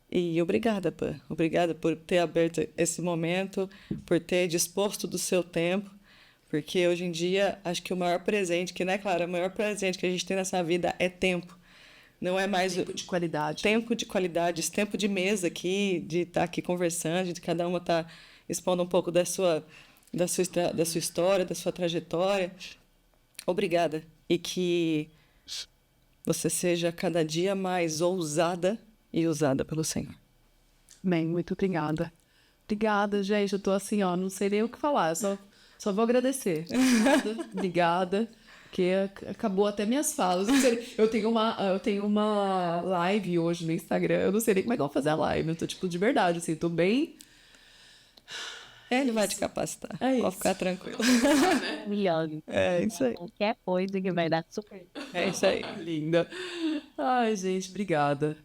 E obrigada, Pã. Obrigada por ter aberto esse momento, por ter disposto do seu tempo, porque hoje em dia, acho que o maior presente, que, né, Clara, o maior presente que a gente tem nessa vida é tempo. Não é mais Tempo de qualidade. Tempo de qualidade, esse tempo de mesa aqui, de estar aqui conversando, de cada uma estar expondo um pouco da sua história, da sua trajetória. Obrigada. E que você seja cada dia mais ousada e usada pelo Senhor. Bem, muito obrigada. Obrigada, gente. Eu tô assim, ó, não sei nem o que falar. Eu só vou agradecer. Obrigada. Porque acabou até minhas falas. Eu tenho uma live hoje no Instagram. Eu não sei nem como é que eu vou fazer a live. Eu tô, tipo, de verdade, assim, tô bem... Ele vai te capacitar. É isso. Pode ficar tranquilo. Maravilhoso. É isso aí. Qualquer coisa que vai dar super. É isso aí. Linda. Ai, gente, obrigada.